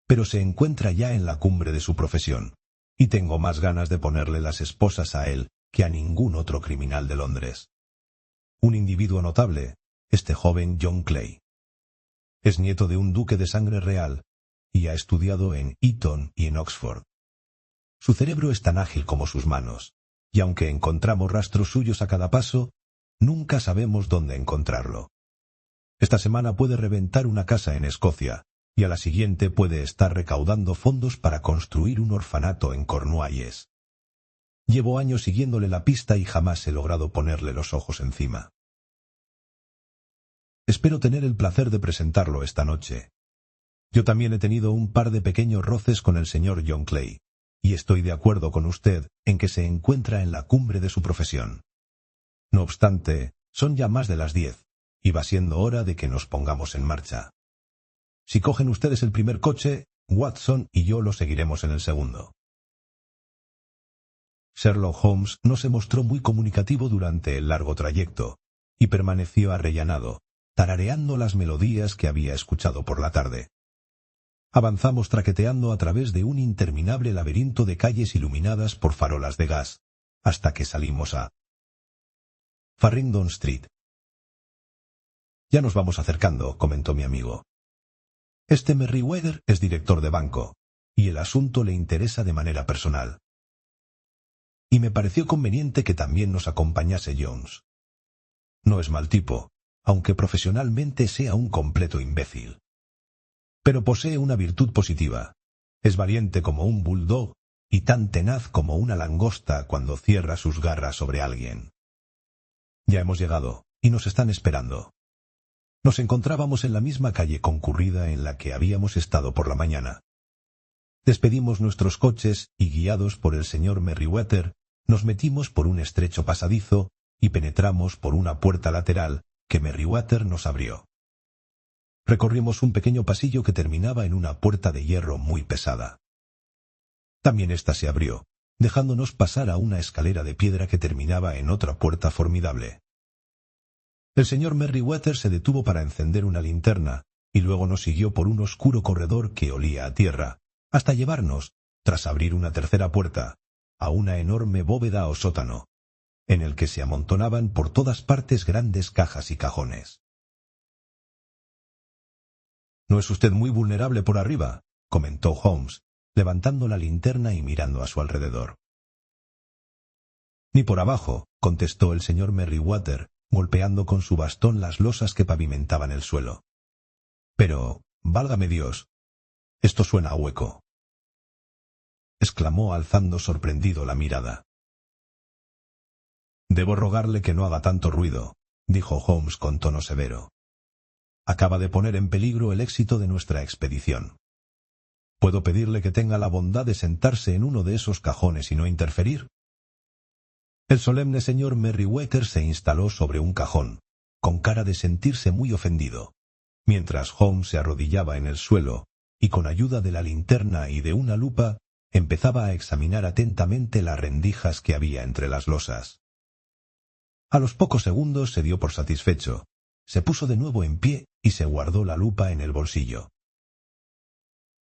pero se encuentra ya en la cumbre de su profesión, y tengo más ganas de ponerle las esposas a él que a ningún otro criminal de Londres. Un individuo notable, este joven John Clay. Es nieto de un duque de sangre real, y ha estudiado en Eton y en Oxford. Su cerebro es tan ágil como sus manos, y aunque encontramos rastros suyos a cada paso, nunca sabemos dónde encontrarlo. Esta semana puede reventar una casa en Escocia, y a la siguiente puede estar recaudando fondos para construir un orfanato en Cornualles. Llevo años siguiéndole la pista y jamás he logrado ponerle los ojos encima. Espero tener el placer de presentarlo esta noche. Yo también he tenido un par de pequeños roces con el señor John Clay, y estoy de acuerdo con usted en que se encuentra en la cumbre de su profesión. No obstante, Son ya más de las 10, y va siendo hora de que nos pongamos en marcha. Si cogen ustedes el primer coche, Watson y yo lo seguiremos en el segundo. Sherlock Holmes no se mostró muy comunicativo durante el largo trayecto, y permaneció arrellanado, tarareando las melodías que había escuchado por la tarde. Avanzamos traqueteando a través de un interminable laberinto de calles iluminadas por farolas de gas, hasta que salimos a Farringdon Street. Ya nos vamos acercando, comentó mi amigo. Este Merryweather es director de banco, y el asunto le interesa de manera personal. Y me pareció conveniente que también nos acompañase Jones. No es mal tipo, aunque profesionalmente sea un completo imbécil. Pero posee una virtud positiva. Es valiente como un bulldog y tan tenaz como una langosta cuando cierra sus garras sobre alguien. Ya hemos llegado, y nos están esperando. Nos encontrábamos en la misma calle concurrida en la que habíamos estado por la mañana. Despedimos nuestros coches y, guiados por el señor Merryweather, nos metimos por un estrecho pasadizo y penetramos por una puerta lateral que Merryweather nos abrió. Recorrimos un pequeño pasillo que terminaba en una puerta de hierro muy pesada. También ésta se abrió, dejándonos pasar a una escalera de piedra que terminaba en otra puerta formidable. El señor Merryweather se detuvo para encender una linterna, y luego nos siguió por un oscuro corredor que olía a tierra, hasta llevarnos, tras abrir una tercera puerta, a una enorme bóveda o sótano, en el que se amontonaban por todas partes grandes cajas y cajones. «¿No es usted muy vulnerable por arriba?», comentó Holmes, levantando la linterna y mirando a su alrededor. «Ni por abajo», contestó el señor Merryweather, golpeando con su bastón las losas que pavimentaban el suelo. «Pero, válgame Dios, esto suena a hueco», exclamó alzando sorprendido la mirada. «Debo rogarle que no haga tanto ruido», dijo Holmes con tono severo. «Acaba de poner en peligro el éxito de nuestra expedición. ¿Puedo pedirle que tenga la bondad de sentarse en uno de esos cajones y no interferir?» El solemne señor Merryweather se instaló sobre un cajón, con cara de sentirse muy ofendido, mientras Holmes se arrodillaba en el suelo y con ayuda de la linterna y de una lupa empezaba a examinar atentamente las rendijas que había entre las losas. A los pocos segundos se dio por satisfecho, se puso de nuevo en pie y se guardó la lupa en el bolsillo.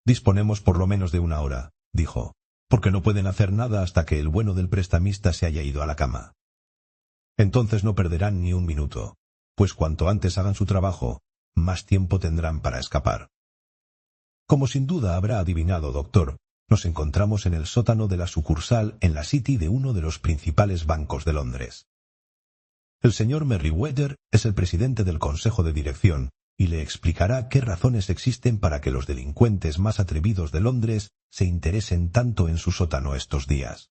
«Disponemos por lo menos de una hora», dijo, «porque no pueden hacer nada hasta que el bueno del prestamista se haya ido a la cama. Entonces no perderán ni un minuto, pues cuanto antes hagan su trabajo, más tiempo tendrán para escapar. Como sin duda habrá adivinado, doctor, nos encontramos en el sótano de la sucursal en la City de uno de los principales bancos de Londres. El señor Merryweather es el presidente del Consejo de Dirección y le explicará qué razones existen para que los delincuentes más atrevidos de Londres se interesen tanto en su sótano estos días.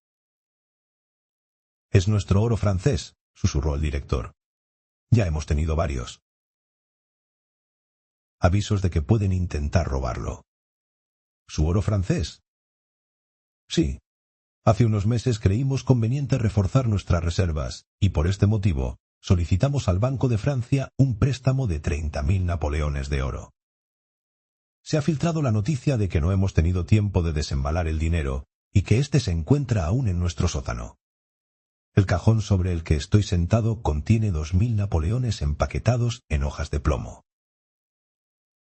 «Es nuestro oro francés», susurró el director. «Ya hemos tenido varios avisos de que pueden intentar robarlo». «¿Su oro francés?» «Sí. Hace unos meses creímos conveniente reforzar nuestras reservas, y por este motivo solicitamos al Banco de Francia un préstamo de 30.000 napoleones de oro. Se ha filtrado la noticia de que no hemos tenido tiempo de desembalar el dinero y que éste se encuentra aún en nuestro sótano. El cajón sobre el que estoy sentado contiene 2.000 napoleones empaquetados en hojas de plomo.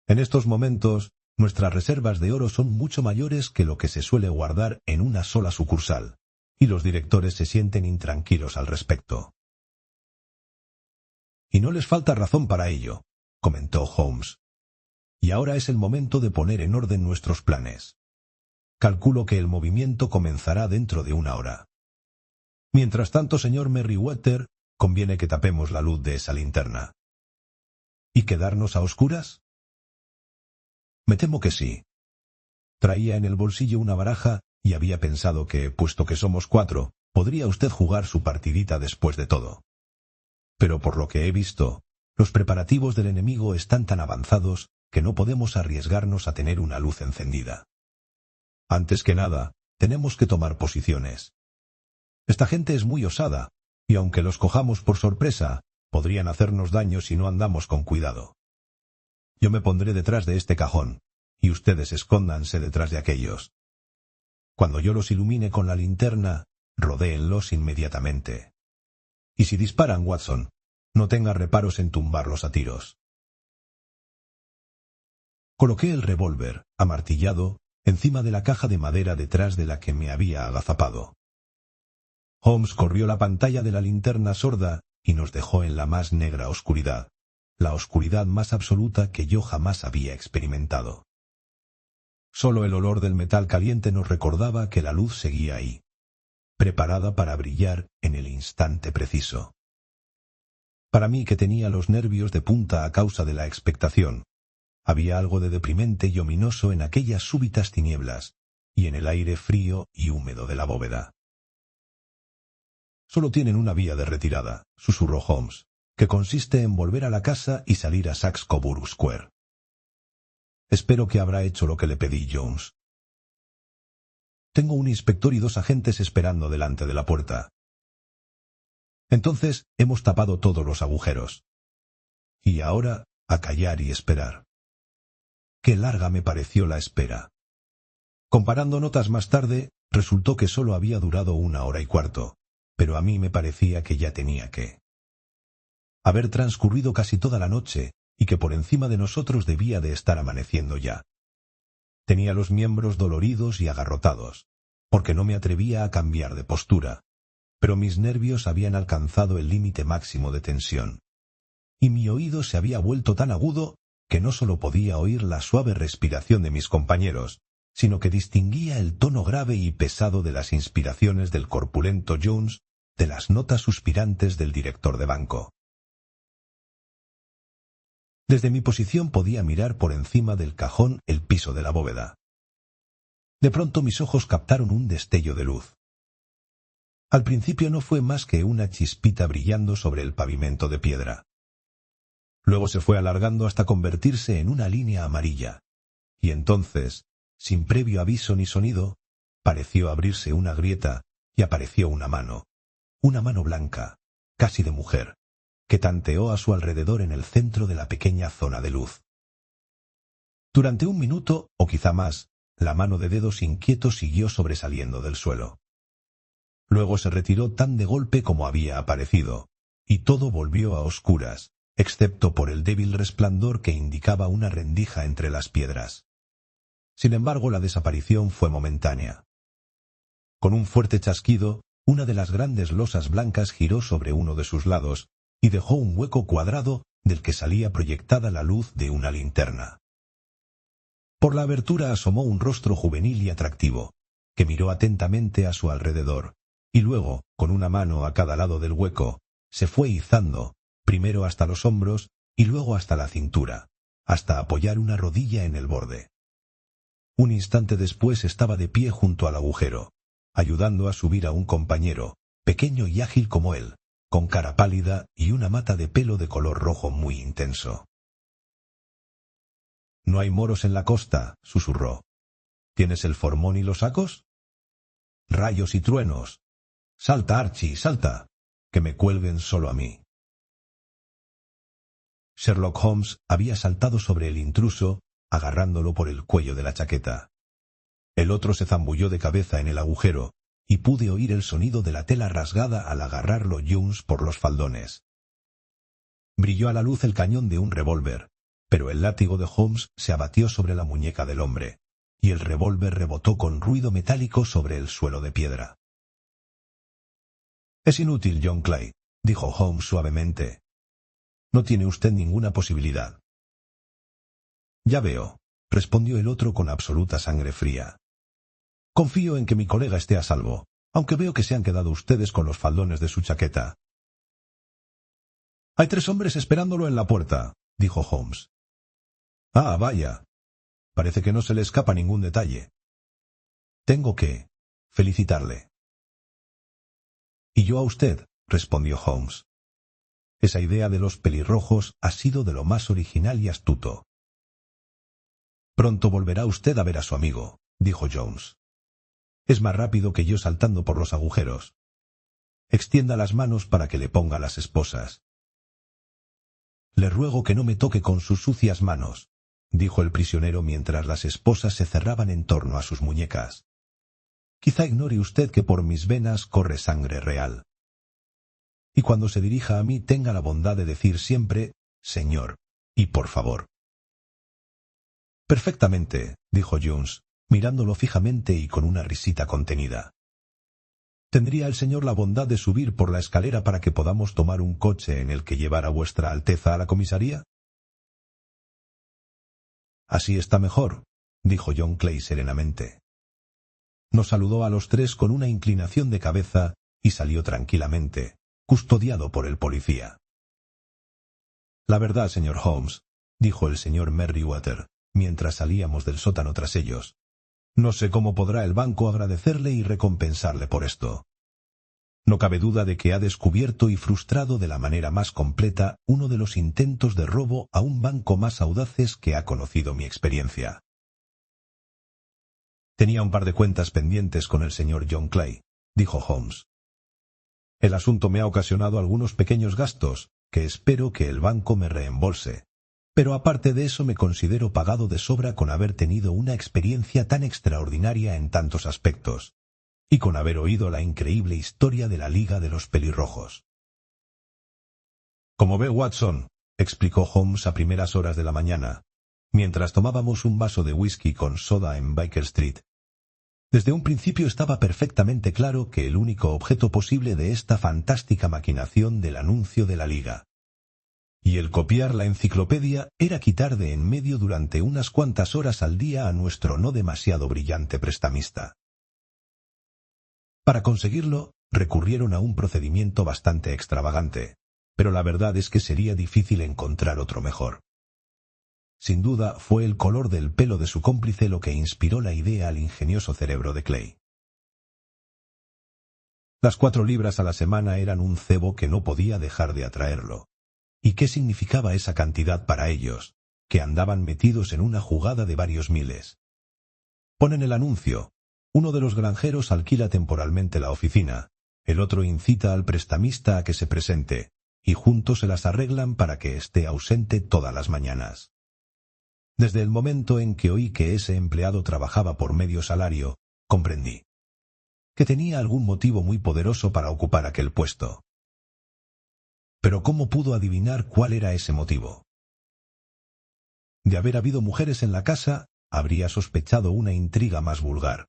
En estos momentos, nuestras reservas de oro son mucho mayores que lo que se suele guardar en una sola sucursal, y los directores se sienten intranquilos al respecto». «Y no les falta razón para ello», comentó Holmes. «Y ahora es el momento de poner en orden nuestros planes. Calculo que el movimiento comenzará dentro de una hora. Mientras tanto, señor Merryweather, conviene que tapemos la luz de esa linterna». «¿Y quedarnos a oscuras?» «Me temo que sí». Traía en el bolsillo una baraja y había pensado que, puesto que somos 4, podría usted jugar su partidita después de todo. Pero por lo que he visto, los preparativos del enemigo están tan avanzados que no podemos arriesgarnos a tener una luz encendida. Antes que nada, tenemos que tomar posiciones. Esta gente es muy osada, y aunque los cojamos por sorpresa, Podrían hacernos daño si no andamos con cuidado. Yo me pondré detrás de este cajón, y ustedes escóndanse detrás de aquellos. Cuando yo los ilumine con la linterna, rodéenlos inmediatamente. Y si disparan, Watson, no tenga reparos en tumbarlos a tiros. Coloqué el revólver, amartillado, encima de la caja de madera detrás de la que me había agazapado. Holmes corrió la pantalla de la linterna sorda y nos dejó en la más negra oscuridad, la oscuridad más absoluta que yo jamás había experimentado. Solo el olor del metal caliente nos recordaba que la luz seguía ahí, preparada para brillar en el instante preciso. Para mí, que tenía los nervios de punta a causa de la expectación, había algo de deprimente y ominoso en aquellas súbitas tinieblas y en el aire frío y húmedo de la bóveda. «Solo tienen una vía de retirada», susurró Holmes, «que consiste en volver a la casa y salir a Saxe-Coburg Square». «Espero que habrá hecho lo que le pedí, Jones». «Tengo un inspector y 2 agentes esperando delante de la puerta». «Entonces hemos tapado todos los agujeros. Y ahora a callar y esperar». Qué larga me pareció la espera. Comparando notas más tarde, resultó que solo había durado 1 hora y cuarto, pero a mí me parecía que ya tenía que haber transcurrido casi toda la noche y que por encima de nosotros debía de estar amaneciendo ya. Tenía los miembros doloridos y agarrotados, porque no me atrevía a cambiar de postura, pero mis nervios habían alcanzado el límite máximo de tensión, y mi oído se había vuelto tan agudo que no solo podía oír la suave respiración de mis compañeros, sino que distinguía el tono grave y pesado de las inspiraciones del corpulento Jones, de las notas suspirantes del director de banco. Desde mi posición podía mirar por encima del cajón el piso de la bóveda. De pronto mis ojos captaron un destello de luz. Al principio no fue más que una chispita brillando sobre el pavimento de piedra. Luego se fue alargando hasta convertirse en una línea amarilla, y entonces, sin previo aviso ni sonido, pareció abrirse una grieta y apareció una mano blanca, casi de mujer, que tanteó a su alrededor en el centro de la pequeña zona de luz. Durante 1 minuto, o quizá más, la mano de dedos inquietos siguió sobresaliendo del suelo. Luego se retiró tan de golpe como había aparecido, y todo volvió a oscuras, excepto por el débil resplandor que indicaba una rendija entre las piedras. Sin embargo, la desaparición fue momentánea. Con un fuerte chasquido, una de las grandes losas blancas giró sobre uno de sus lados y dejó un hueco cuadrado del que salía proyectada la luz de una linterna. Por la abertura asomó un rostro juvenil y atractivo, que miró atentamente a su alrededor, y luego, con una mano a cada lado del hueco, se fue izando, primero hasta los hombros y luego hasta la cintura, hasta apoyar una rodilla en el borde. Un instante después estaba de pie junto al agujero, ayudando a subir a un compañero, pequeño y ágil como él, con cara pálida y una mata de pelo de color rojo muy intenso. «¿No hay moros en la costa?», susurró. «¿Tienes el formón y los sacos?» «Rayos y truenos. Salta, Archie, salta, que me cuelguen solo a mí». Sherlock Holmes había saltado sobre el intruso, agarrándolo por el cuello de la chaqueta. El otro se zambulló de cabeza en el agujero, y pude oír el sonido de la tela rasgada al agarrarlo Jones por los faldones. Brilló a la luz el cañón de un revólver, pero el látigo de Holmes se abatió sobre la muñeca del hombre, y el revólver rebotó con ruido metálico sobre el suelo de piedra. «Es inútil, John Clay», dijo Holmes suavemente. «No tiene usted ninguna posibilidad». «Ya veo», respondió el otro con absoluta sangre fría. «Confío en que mi colega esté a salvo, aunque veo que se han quedado ustedes con los faldones de su chaqueta». «Hay 3 hombres esperándolo en la puerta», dijo Holmes. «Ah, vaya. Parece que no se le escapa ningún detalle. Tengo que felicitarle». «Y yo a usted», respondió Holmes. «Esa idea de los pelirrojos ha sido de lo más original y astuto». «Pronto volverá usted a ver a su amigo», dijo Jones. «Es más rápido que yo saltando por los agujeros. Extienda las manos para que le ponga las esposas». Le ruego que no me toque con sus sucias manos, dijo el prisionero mientras las esposas se cerraban en torno a sus muñecas. Quizá ignore usted que por mis venas corre sangre real. Y cuando se dirija a mí tenga la bondad de decir siempre, señor, y por favor. Perfectamente, dijo Jones, mirándolo fijamente y con una risita contenida. ¿Tendría el señor la bondad de subir por la escalera para que podamos tomar un coche en el que llevar a vuestra Alteza a la comisaría? Así está mejor, dijo John Clay serenamente. Nos saludó a los tres con una inclinación de cabeza y salió tranquilamente, custodiado por el policía. La verdad, señor Holmes, dijo el señor Merryweather, mientras salíamos del sótano tras ellos, no sé cómo podrá el banco agradecerle y recompensarle por esto. No cabe duda de que ha descubierto y frustrado de la manera más completa uno de los intentos de robo a un banco más audaces que ha conocido mi experiencia. Tenía un par de cuentas pendientes con el señor John Clay, dijo Holmes. El asunto me ha ocasionado algunos pequeños gastos, que espero que el banco me reembolse. Pero aparte de eso me considero pagado de sobra con haber tenido una experiencia tan extraordinaria en tantos aspectos, y con haber oído la increíble historia de la Liga de los Pelirrojos. Como ve, Watson, explicó Holmes a primeras horas de la mañana, mientras tomábamos un vaso de whisky con soda en Baker Street. Desde un principio estaba perfectamente claro que el único objeto posible de esta fantástica maquinación del anuncio de la Liga, y el copiar la enciclopedia, era quitar de en medio durante unas cuantas horas al día a nuestro no demasiado brillante prestamista. Para conseguirlo, recurrieron a un procedimiento bastante extravagante, pero la verdad es que sería difícil encontrar otro mejor. Sin duda, fue el color del pelo de su cómplice lo que inspiró la idea al ingenioso cerebro de Clay. Las 4 libras a la semana eran un cebo que no podía dejar de atraerlo. ¿Y qué significaba esa cantidad para ellos, que andaban metidos en una jugada de varios miles? Ponen el anuncio. Uno de los granjeros alquila temporalmente la oficina, el otro incita al prestamista a que se presente, y juntos se las arreglan para que esté ausente todas las mañanas. Desde el momento en que oí que ese empleado trabajaba por medio salario, comprendí que tenía algún motivo muy poderoso para ocupar aquel puesto. Pero ¿cómo pudo adivinar cuál era ese motivo? De haber habido mujeres en la casa, habría sospechado una intriga más vulgar.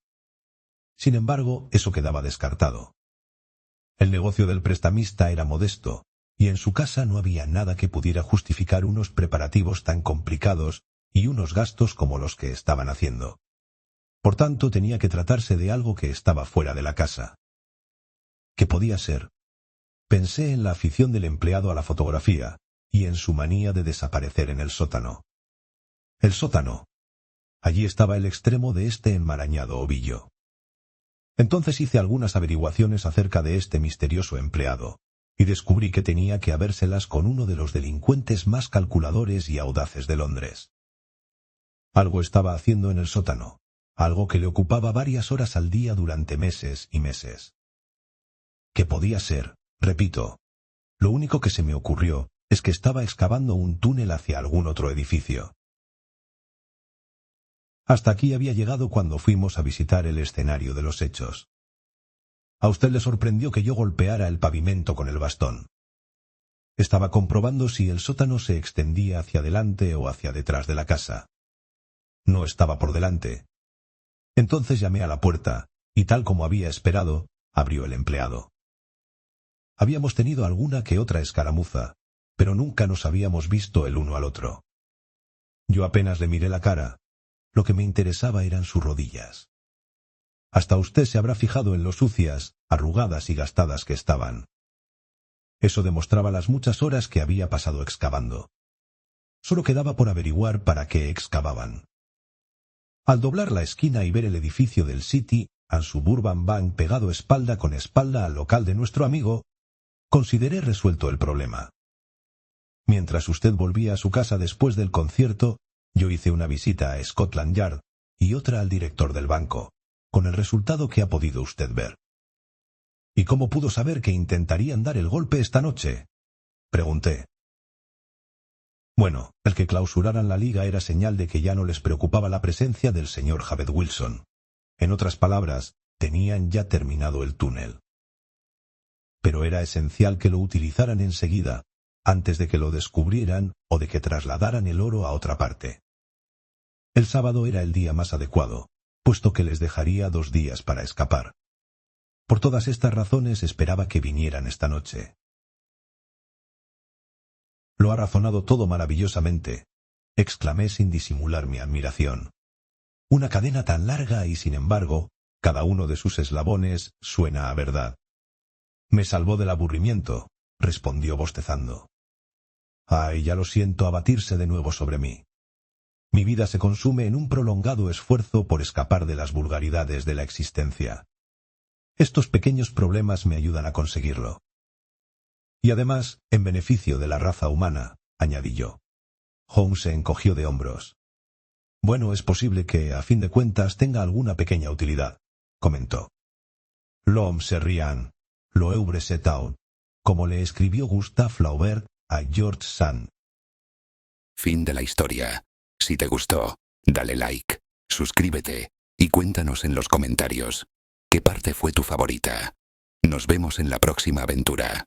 Sin embargo, eso quedaba descartado. El negocio del prestamista era modesto, y en su casa no había nada que pudiera justificar unos preparativos tan complicados y unos gastos como los que estaban haciendo. Por tanto, tenía que tratarse de algo que estaba fuera de la casa. ¿Qué podía ser? Pensé en la afición del empleado a la fotografía y en su manía de desaparecer en el sótano. El sótano. Allí estaba el extremo de este enmarañado ovillo. Entonces hice algunas averiguaciones acerca de este misterioso empleado, y descubrí que tenía que habérselas con uno de los delincuentes más calculadores y audaces de Londres. Algo estaba haciendo en el sótano, algo que le ocupaba varias horas al día durante meses y meses. ¿Qué podía ser? Repito, lo único que se me ocurrió es que estaba excavando un túnel hacia algún otro edificio. Hasta aquí había llegado cuando fuimos a visitar el escenario de los hechos. A usted le sorprendió que yo golpeara el pavimento con el bastón. Estaba comprobando si el sótano se extendía hacia adelante o hacia detrás de la casa. No estaba por delante. Entonces llamé a la puerta, y tal como había esperado, abrió el empleado. Habíamos tenido alguna que otra escaramuza, pero nunca nos habíamos visto el uno al otro. Yo apenas le miré la cara. Lo que me interesaba eran sus rodillas. Hasta usted se habrá fijado en lo sucias, arrugadas y gastadas que estaban. Eso demostraba las muchas horas que había pasado excavando. Solo quedaba por averiguar para qué excavaban. Al doblar la esquina y ver el edificio del City and Suburban Bank pegado espalda con espalda al local de nuestro amigo, consideré resuelto el problema. Mientras usted volvía a su casa después del concierto, yo hice una visita a Scotland Yard y otra al director del banco, con el resultado que ha podido usted ver. ¿Y cómo pudo saber que intentarían dar el golpe esta noche?, pregunté. Bueno, el que clausuraran la liga era señal de que ya no les preocupaba la presencia del señor Javed Wilson. En otras palabras, tenían ya terminado el túnel. Pero era esencial que lo utilizaran enseguida, antes de que lo descubrieran o de que trasladaran el oro a otra parte. El sábado era el día más adecuado, puesto que les dejaría 2 días para escapar. Por todas estas razones esperaba que vinieran esta noche. Lo ha razonado todo maravillosamente, exclamé sin disimular mi admiración. Una cadena tan larga y, sin embargo, cada uno de sus eslabones suena a verdad. Me salvó del aburrimiento, respondió bostezando. Ay, ya lo siento abatirse de nuevo sobre mí. Mi vida se consume en un prolongado esfuerzo por escapar de las vulgaridades de la existencia. Estos pequeños problemas me ayudan a conseguirlo. Y además, en beneficio de la raza humana, añadí yo. Holmes se encogió de hombros. Bueno, es posible que, a fin de cuentas, tenga alguna pequeña utilidad, comentó. L'homme se rien, l'œuvre c'est tout, como le escribió Gustave Flaubert a George Sand. Fin de la historia. Si te gustó, dale like, suscríbete y cuéntanos en los comentarios qué parte fue tu favorita. Nos vemos en la próxima aventura.